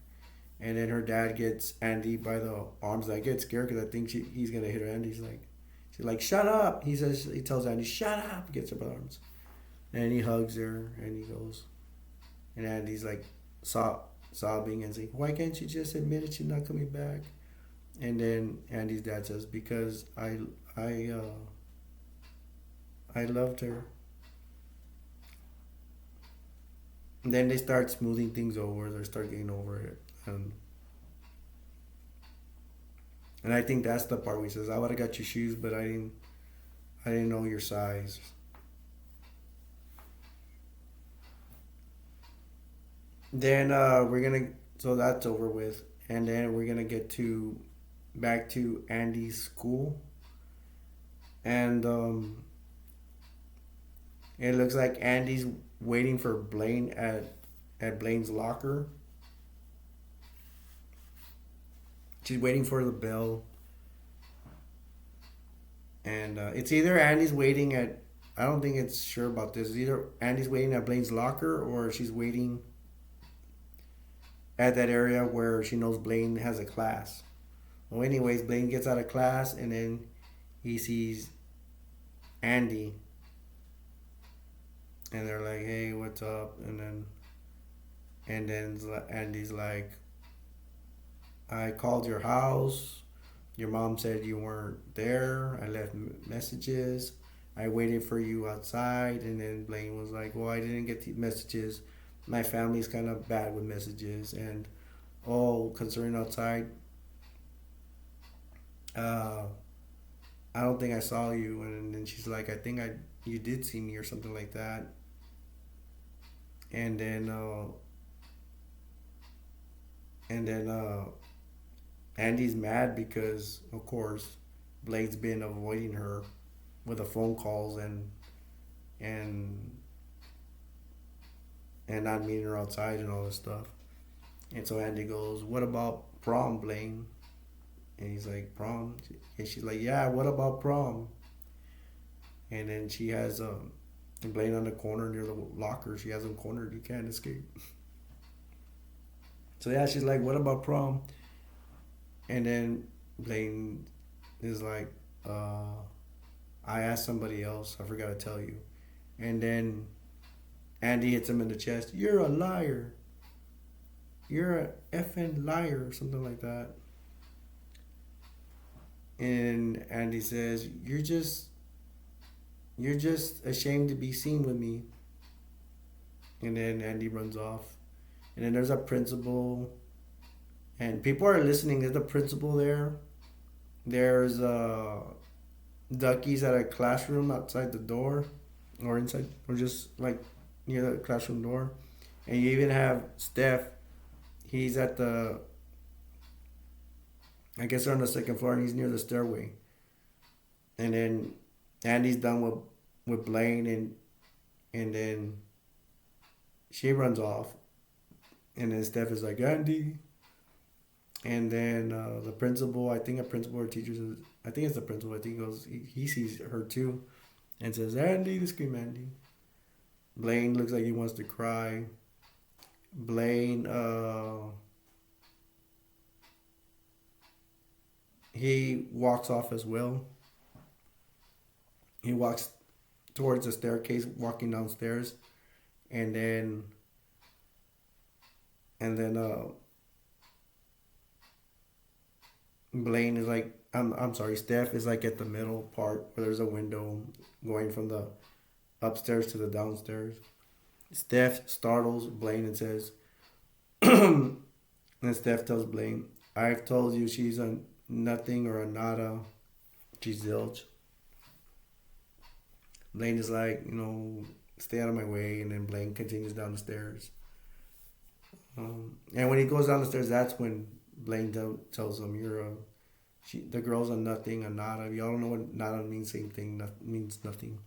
And then her dad gets Andy by the arms. I get scared because I think he's gonna hit her. Andy's like, she's like, shut up. He tells Andy, shut up. Gets her by the arms, and he hugs her and he goes, and Andy's like sobbing and saying, why can't you just admit it? She's not coming back. And then Andy's dad says, because I I loved her. And then they start smoothing things over. They start getting over it, and I think that's the part where he says, "I would have got you shoes, but I didn't know your size." Then we're gonna, so that's over with, and then we're gonna get to back to Andy's school, and it looks like Andy's waiting for Blaine at Blaine's locker. She's waiting for the bell, and it's either Andy's waiting at. I don't think it's sure about this. It's either Andy's waiting at Blaine's locker, or she's waiting at that area where she knows Blaine has a class. Well, anyways, Blaine gets out of class, and then he sees Andy, and they're like, "Hey, what's up?" And then Andy's like, "I called your house. Your mom said you weren't there. I left messages. I waited for you outside." And then Blaine was like, "Well, I didn't get the messages. My family's kind of bad with messages. And, oh, concerning outside, uh, I don't think I saw you." And then she's like, "I think you did see me," or something like that. And then, and then Andy's mad because, of course, Blade's been avoiding her with the phone calls and and not meeting her outside and all this stuff. And so Andy goes, "What about prom, Blaine?" And he's like, "Prom?" And she's like, "Yeah, what about prom?" And then she has Blaine on the corner near the locker. She has him cornered. You can't escape. So yeah, she's like, "What about prom?" And then Blaine is like, "I asked somebody else. I forgot to tell you." And then Andy hits him in the chest. "You're a liar. You're a effing liar," or something like that. And Andy says, "You're just ashamed to be seen with me." And then Andy runs off. And then there's a principal, and people are listening. There's a principal there. There's Ducky's at a classroom outside the door, or inside, or just like near the classroom door. And you even have Steph. He's at the, I guess they're on the second floor, and he's near the stairway. And then Andy's done with Blaine, and then she runs off. And then Steph is like, "Andy." And then the principal, I think a principal or teacher says, I think it's the principal, I think he sees her too, and says, "Andy," to scream Andy. Blaine looks like he wants to cry. Blaine, he walks off as well. He walks towards the staircase, walking downstairs, and then and then Blaine is like, I'm sorry, Steph is like at the middle part where there's a window going from the upstairs to the downstairs. Steph startles Blaine and says, and Steph tells Blaine, "I've told you she's a nothing or a nada. She's zilch." Blaine is like, "Stay out of my way." And then Blaine continues down the stairs. And when he goes down the stairs, that's when Blaine tells him, the girl's a nothing, a nada. Y'all don't know what nada means. Same thing, means nothing.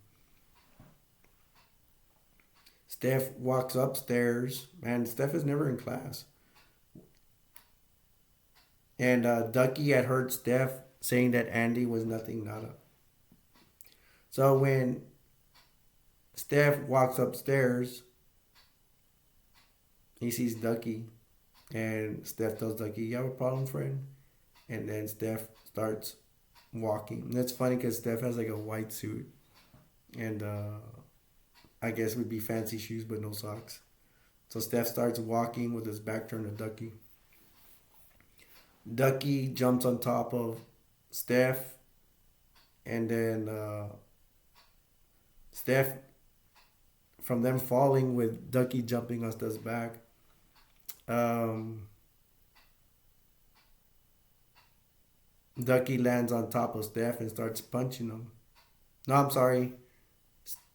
Steph walks upstairs, and Steph is never in class. And Ducky had heard Steph saying that Andy was nothing, nada. So when Steph walks upstairs, he sees Ducky, and Steph tells Ducky, "You have a problem, friend?" And then Steph starts walking. And that's funny because Steph has like a white suit, and I guess would be fancy shoes but no socks. So Steph starts walking with his back turned to Ducky. Ducky jumps on top of Steph, and then Steph, from them falling with Ducky jumping on Steph's back, um, Ducky lands on top of Steph and starts punching him. No, I'm sorry.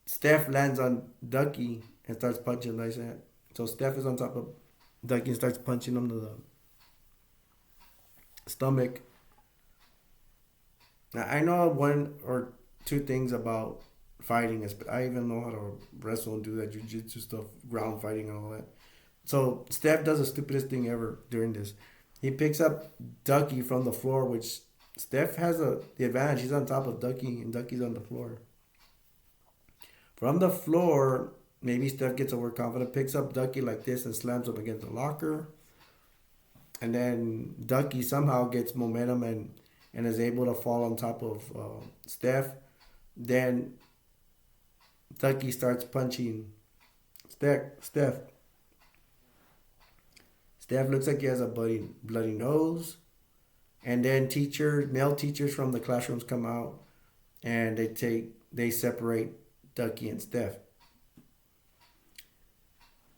Steph lands on Ducky and starts punching like that. So Steph is on top of Ducky and starts punching him to the stomach. Now, I know one or two things about fighting. I even know how to wrestle and do that jiu-jitsu stuff, ground fighting and all that. So Steph does the stupidest thing ever during this. He picks up Ducky from the floor, which Steph has the advantage. He's on top of Ducky and Ducky's on the floor. From the floor, maybe Steph gets overconfident, picks up Ducky like this and slams him against the locker. And then Ducky somehow gets momentum and is able to fall on top of Steph. Then Ducky starts punching Steph. Steph looks like he has a bloody nose. And then male teachers from the classrooms come out and they separate Ducky and Steph.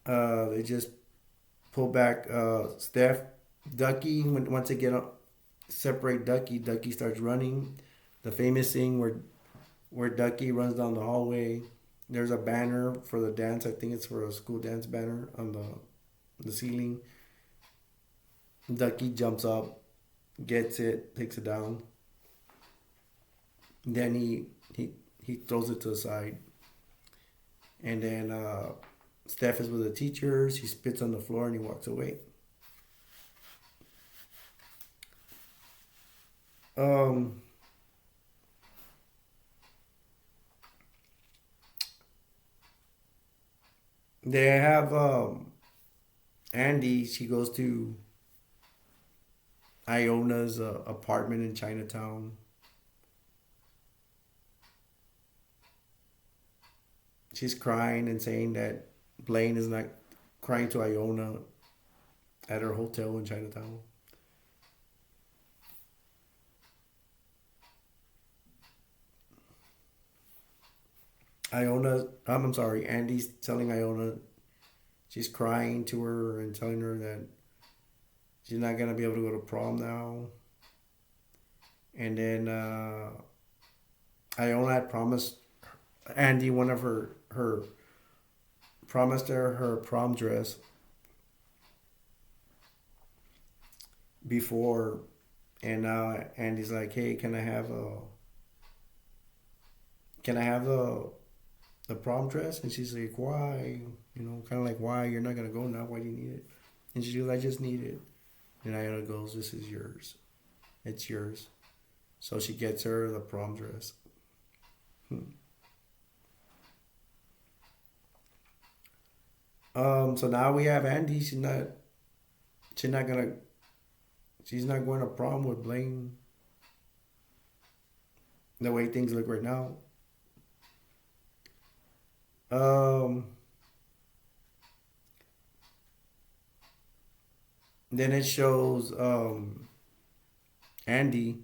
They just pull back Steph. Ducky, once they separate Ducky, Ducky starts running. The famous scene where Ducky runs down the hallway. There's a banner for the dance. I think it's for a school dance banner on the ceiling. Ducky jumps up, gets it, takes it down. Then he throws it to the side. And then Steph is with the teachers. He spits on the floor and he walks away. They have Andy. She goes to Iona's apartment in Chinatown. She's crying and saying that Blaine is not crying to Iona at her hotel in Chinatown. I'm sorry, Andy's telling Iona she's crying to her and telling her that she's not going to be able to go to prom now. And then Iona had promised Andy one of her promised her prom dress before, and now Andy's like, hey, can I have the prom dress? And she's like, why? Kind of like, why? You're not gonna go now. Why do you need it? And she's like, I just need it. And Iona goes, this is yours. It's yours. So she gets her the prom dress. So now we have Andy. She's not going to prom with Blaine. The way things look right now. Then it shows Andy.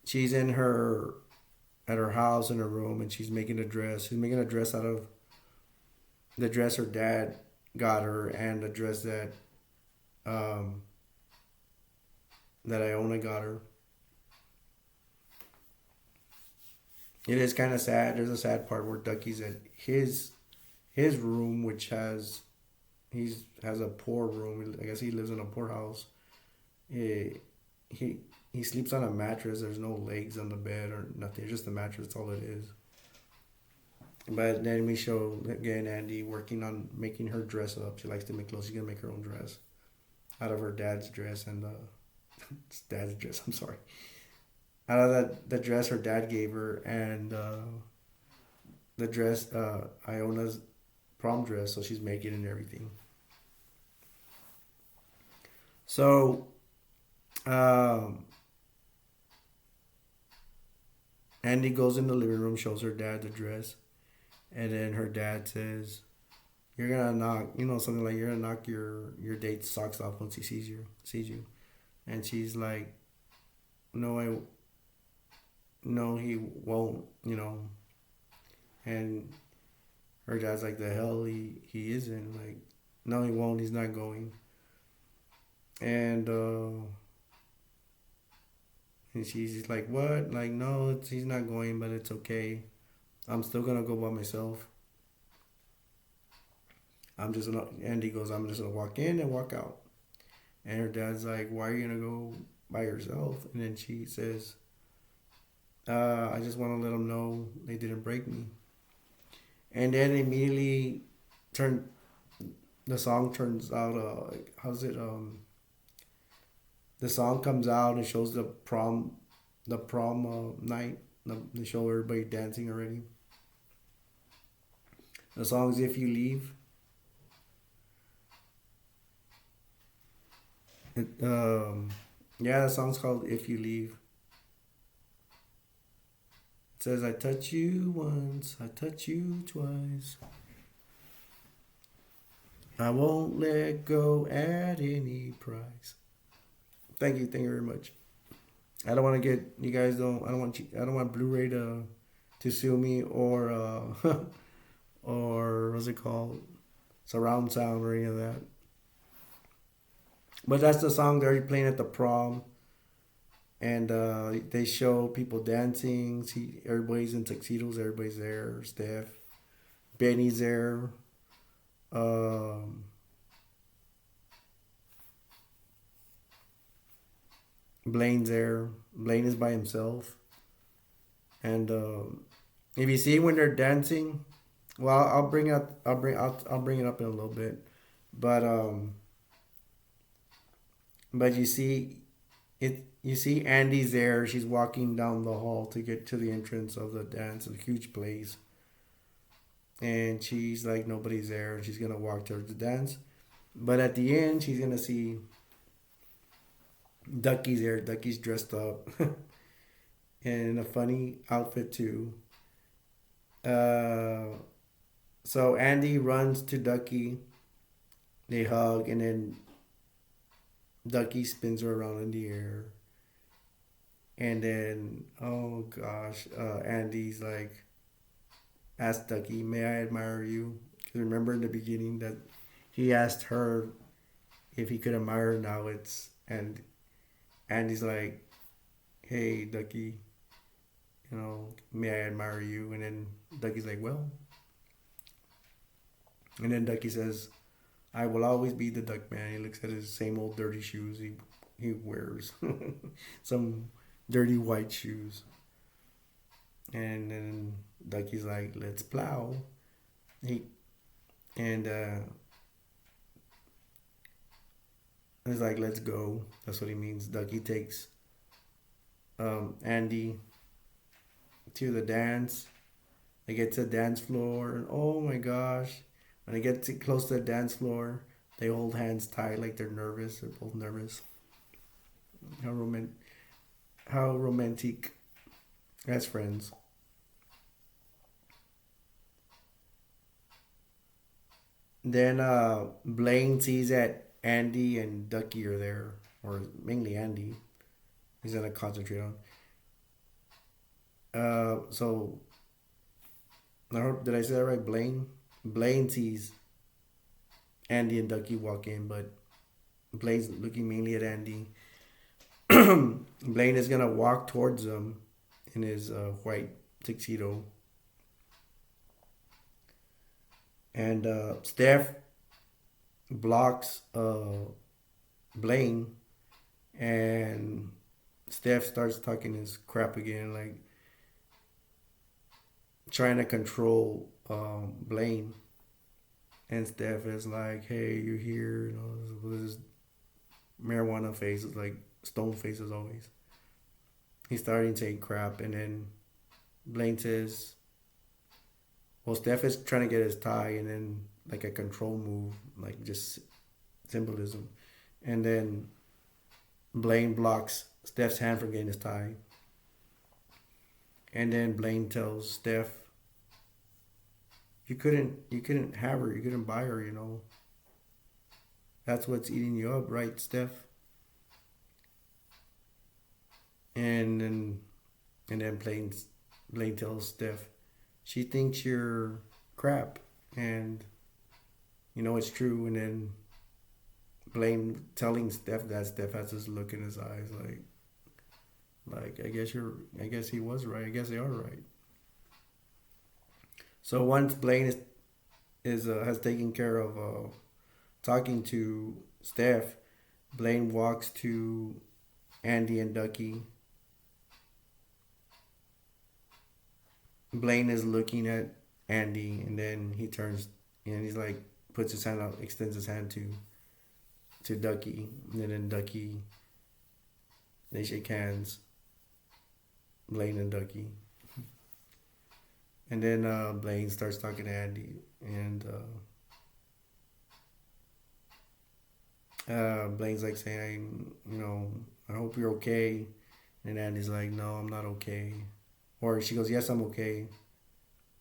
She's at her house in her room, and she's making a dress. She's making a dress out of the dress her dad got her and the dress that Iona got her. It is kind of sad. There's a sad part where Ducky's at his room, which has a poor room. I guess he lives in a poor house. He sleeps on a mattress. There's no legs on the bed or nothing. It's just a mattress. That's all it is. But then we show again Andy working on making her dress up. She likes to make clothes. She's gonna make her own dress out of her dad's dress and dad's dress. I'm sorry, out of the dress her dad gave her and the dress Iona's prom dress. So she's making it and everything. So Andy goes in the living room, shows her dad the dress. And then her dad says, "You're gonna knock, something like you're gonna knock your date's socks off once he sees you." And she's like, "No, he won't," And her dad's like, the hell he isn't. Like, no, he won't. He's not going. And and she's like, what? Like, no, he's not going, but it's okay. I'm still gonna go by myself. Andy goes, I'm just gonna walk in and walk out. And her dad's like, why are you gonna go by yourself? And then she says, I just want to let them know they didn't break me. And then immediately, turn the song turns out. How's it? The song comes out and shows the prom night. They show everybody dancing already. The song's "If You Leave." It, yeah, the song's called "If You Leave." It says, "I touch you once, I touch you twice. I won't let go at any price." Thank you very much. I don't want to get you guys don't. I don't want Blu-ray to sue me or or what's it called, surround sound or any of that. But that's the song they're already playing at the prom, and they show people dancing. See, everybody's in tuxedos. Everybody's there. Steph, Benny's there. Um, Blaine's there. Blaine is by himself. And if you see when they're dancing, well, I'll bring it up in a little bit, but you see it. You see Andy's there. She's walking down the hall to get to the entrance of the dance. It's a huge place, and she's like nobody's there. She's gonna walk towards the dance, but at the end she's gonna see Ducky's there. Ducky's dressed up and in a funny outfit too. Uh, so Andy runs to Ducky. They hug, and then Ducky spins her around in the air. And then, oh gosh, Andy's like, asked Ducky, "May I admire you?" Because remember in the beginning that he asked her if he could admire her. Now and Andy's like, "Hey, Ducky, may I admire you?" And then Ducky's like, "Well." And then Ducky says, "I will always be the Duck Man." He looks at his same old dirty shoes he wears. Some dirty white shoes. And then Ducky's like, "Let's plow." He and he's like, "Let's go." That's what he means. Ducky takes Andy to the dance. They get to the dance floor, and oh my gosh, when they get close to the dance floor, they hold hands tight like they're nervous. They're both nervous. How romantic as friends. Then Blaine sees that Andy and Ducky are there, or mainly Andy. He's gonna concentrate on. So I hope, did I say that right? Blaine sees Andy and Ducky walk in, but Blaine's looking mainly at Andy. Blaine is gonna walk towards them in his white tuxedo, and Steph blocks Blaine, and Steph starts talking his crap again, like trying to control Blaine. And Steph is like, "Hey, you're here," with his marijuana face, is like stone face as always. He's starting to say crap, and then Blaine says, well, Steph is trying to get his tie, and then like a control move, like just symbolism. And then Blaine blocks Steph's hand from getting his tie. And then Blaine tells Steph, you couldn't have her, you couldn't buy her. That's what's eating you up, right, Steph? And then Blaine tells Steph, she thinks you're crap, and you know it's true. And then Blaine telling Steph that, Steph has this look in his eyes, like I guess he was right. I guess they are right. So once Blaine is has taken care of talking to Steph, Blaine walks to Andy and Ducky. Blaine is looking at Andy, and then he turns and he's like puts his hand out, extends his hand to Ducky, and then Ducky, they shake hands, Blaine and Ducky, and then Blaine starts talking to Andy, and Blaine's like saying, you know, I hope you're okay, and Andy's like, no, I'm not okay, or she goes, yes, I'm okay.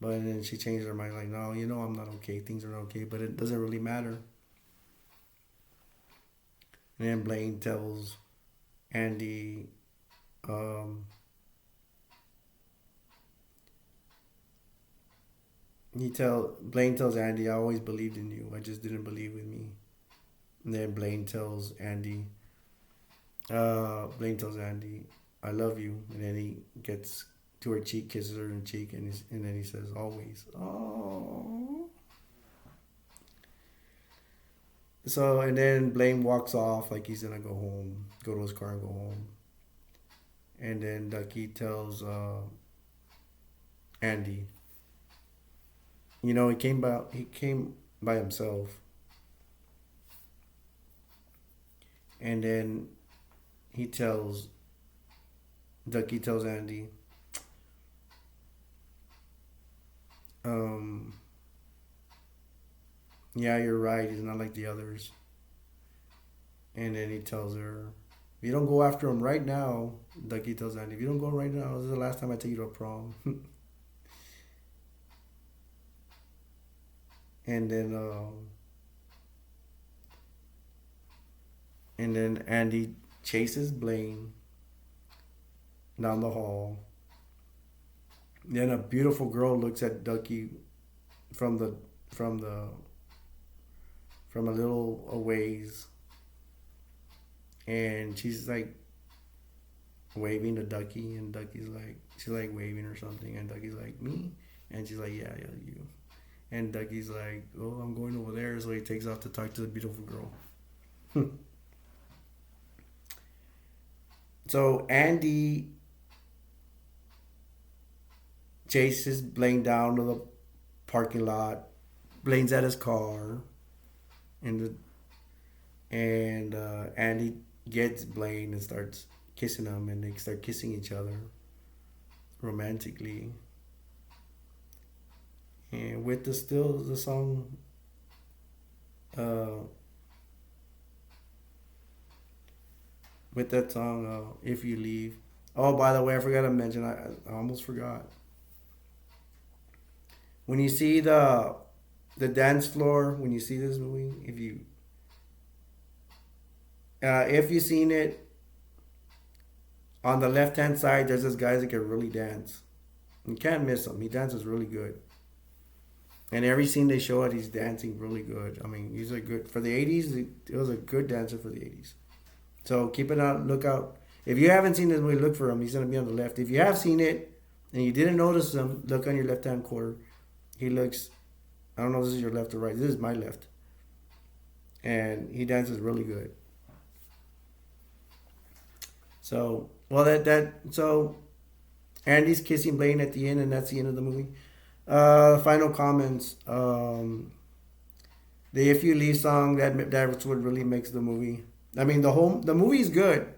But then she changed her mind, like, no, you know, I'm not okay. Things are not okay, but it doesn't really matter. And then Blaine tells Andy, um, Blaine tells Andy, I always believed in you. I just didn't believe with me. And then Blaine tells Andy, I love you. And then he gets to her cheek, kisses her in the cheek, and then he says, always. Oh. So, and then Blaine walks off like he's gonna go home, go to his car and go home. And then Ducky tells Andy, you know, he came by himself. And then Ducky tells Andy, yeah, you're right. He's not like the others. And then he tells her, if you don't go after him right now, Ducky tells Andy, if you don't go right now, this is the last time I take you to a prom. and then, Andy chases Blaine down the hall. Then a beautiful girl looks at Ducky from the from the from a little a ways, and she's like waving to Ducky, and Ducky's like, she's like waving or something, and Ducky's like, me, and she's like, yeah, you, and Ducky's like, oh, I'm going over there, so he takes off to talk to the beautiful girl. So Andy chases Blaine down to the parking lot. Blaine's at his car, and Andy gets Blaine and starts kissing him, and they start kissing each other romantically. And with the song, with that song, "If You Leave." Oh, by the way, I forgot to mention. I almost forgot. When you see the dance floor, when you see this movie, if you've seen it, on the left hand side, there's this guy that can really dance. You can't miss him. He dances really good. And every scene they show it, he's dancing really good. I mean, he's a good for the '80s. It was a good dancer for the '80s. So keep it on lookout. If you haven't seen this movie, look for him. He's gonna be on the left. If you have seen it and you didn't notice him, look on your left hand corner. He looks. I don't know if this is your left or right. This is my left. And he dances really good. So so Andy's kissing Blaine at the end, and that's the end of the movie. Final comments. The "If You Leave" song, that's what really makes the movie. I mean, the movie is good,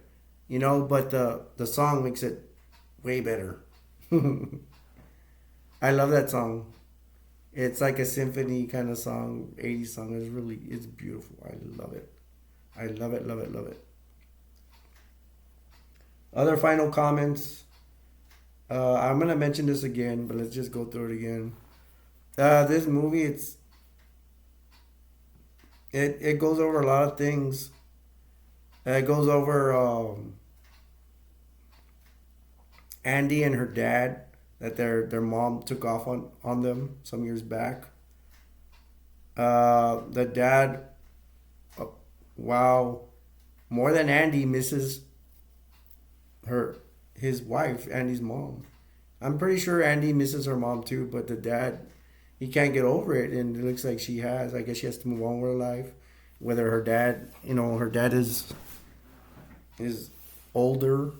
you know, but the song makes it way better. I love that song. It's like a symphony kind of song, '80s song. It's beautiful. I love it. I love it, love it, love it. Other final comments. I'm gonna mention this again, but let's just go through it again. This movie, it goes over a lot of things. It goes over Andy and her dad that their mom took off on them some years back. The dad, uh, wow, more than Andy misses her his wife, Andy's mom. I'm pretty sure Andy misses her mom too, but the dad, he can't get over it, and it looks like she has. I guess she has to move on with her life. Whether her dad, her dad is older,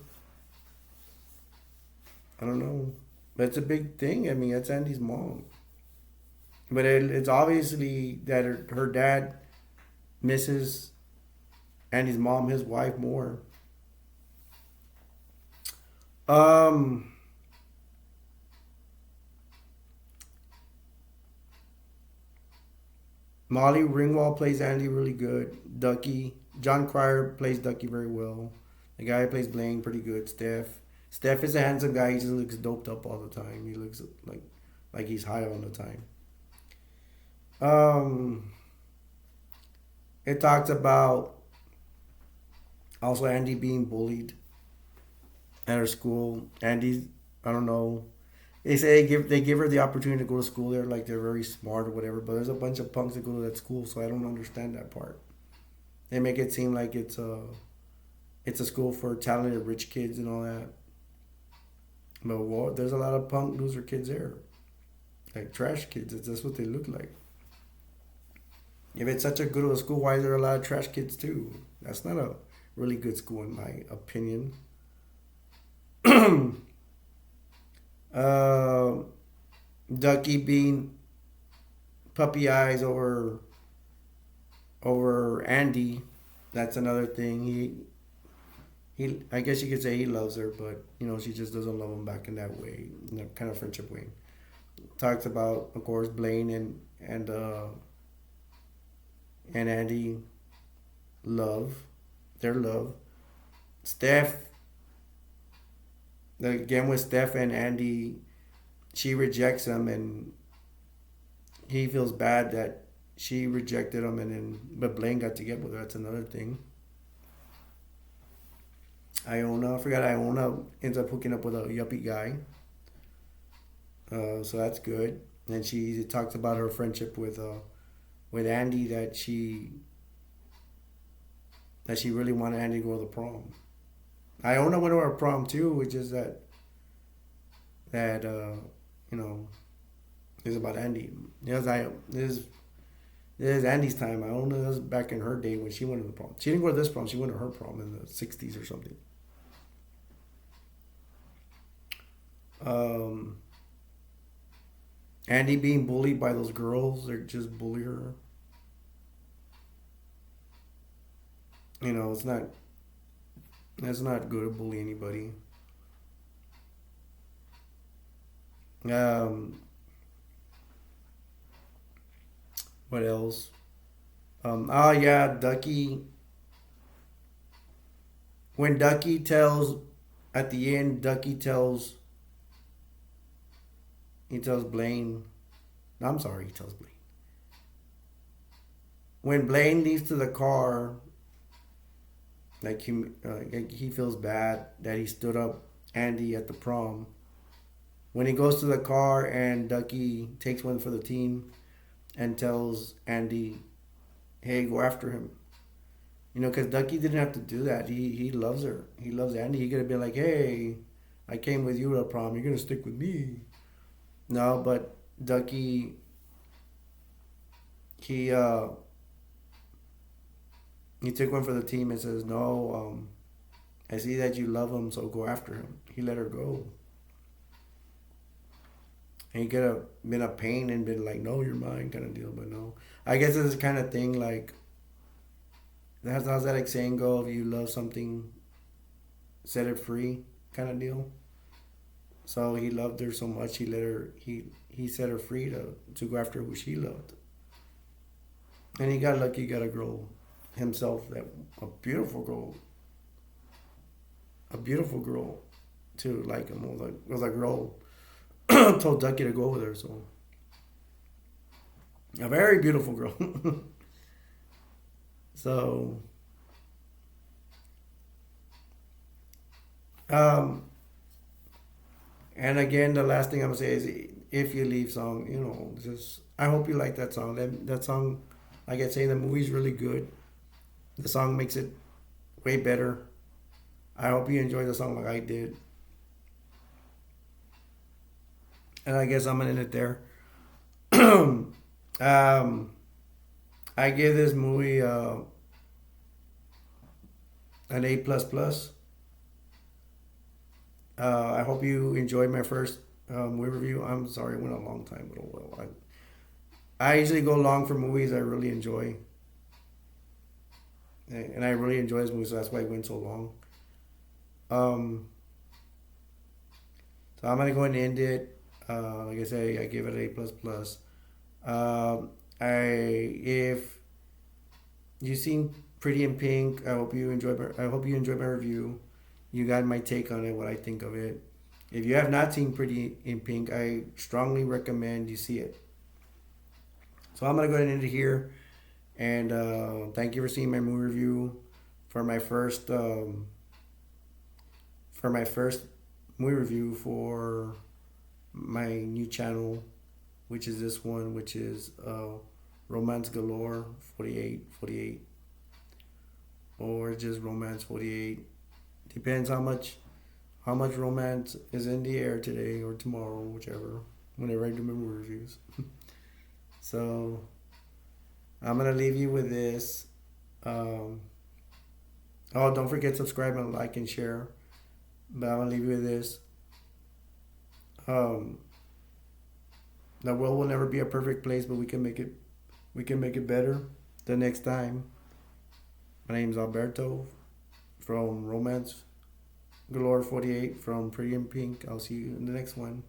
I don't know. But it's a big thing. I mean, that's Andy's mom. But it's obviously that her dad misses Andy's mom, his wife, more. Um, Molly Ringwald plays Andy really good. Ducky, John Cryer plays Ducky very well. The guy who plays Blaine pretty good. Steph is a handsome guy. He just looks doped up all the time. He looks like he's high all the time. Um, it talks about also Andy being bullied at her school. Andy, I don't know. They say they give her the opportunity to go to school there, like they're very smart or whatever. But there's a bunch of punks that go to that school, so I don't understand that part. They make it seem like it's a school for talented rich kids and all that. But well, there's a lot of punk loser kids there, like trash kids. That's what they look like. If it's such a good of a school, why is there a lot of trash kids too? That's not a really good school in my opinion. uh, Ducky being puppy eyes over Andy. That's another thing. He I guess you could say he loves her, but she just doesn't love him back in that way, in that kind of friendship way. Talks about, of course, Blaine and Andy love their love. Steph, again with Steph and Andy, she rejects him, and he feels bad that she rejected him, and then but Blaine got to get with her. That's another thing. I forgot Iona ends up hooking up with a yuppie guy. So that's good. And she talks about her friendship with Andy, that she really wanted Andy to go to the prom. Iona went to her prom too, which is that you know is about Andy. This is Andy's time. Iona was back in her day when she went to the prom. She didn't go to this prom. She went to her prom in the '60s or something. Um, Andy being bullied by those girls. They're just bully her. It's not. It's not good to bully anybody. Um, what else? Oh yeah, Ducky. When Ducky tells at the end, he tells Blaine. No, I'm sorry, he tells Blaine. When Blaine leaves to the car, he feels bad that he stood up Andy at the prom. When he goes to the car and Ducky takes one for the team and tells Andy, "Hey, go after him." Because Ducky didn't have to do that. He loves her. He loves Andy. He could have been like, "Hey, I came with you to the prom. You're gonna stick with me." No, but Ducky, he uh he took one for the team and says, "No, I see that you love him, so go after him." He let her go. And he could have been a pain and been like, "No, you're mine," kind of deal, but no. I guess it's the kind of thing like, how's that like saying go? If you love something, set it free, kind of deal. So he loved her so much, he set her free to go after who she loved. And he got lucky, he got a girl himself, a beautiful girl to like him. Was a girl told Ducky to go with her, so a very beautiful girl. So um And again, the last thing I'm gonna say is, "If You Leave" song. Just I hope you like that song. That song, like I say, the movie's really good. The song makes it way better. I hope you enjoy the song like I did. And I guess I'm gonna end it there. um, I give this movie an A plus plus. I hope you enjoyed my first movie review. I'm sorry, it went a long time, but oh well. I usually go long for movies I really enjoy, and I really enjoy this movie, so that's why it went so long. Um, so I'm gonna go ahead and end it. Like I say, I give it A plus plus. I if you seen Pretty in Pink, I hope you enjoyed my review. You got my take on it, what I think of it. If you have not seen Pretty in Pink, I strongly recommend you see it. So I'm gonna go ahead and end it here. And thank you for seeing my movie review for my first for my first movie review for my new channel, which is this one, which is Romance Galore 48, or just Romance 48. Depends how much romance is in the air today or tomorrow, whichever. Whenever I do my movie reviews. So I'm gonna leave you with this. Um, oh, don't forget to subscribe and like and share. But I'm gonna leave you with this. Um, the world will never be a perfect place, but we can make it. We can make it better the next time. My name is Alberto from Romance Galore 48 from Pretty in Pink. I'll see you in the next one.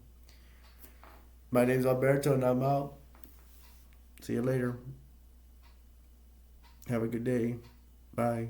My name is Alberto and I'm out. See you later. Have a good day. Bye.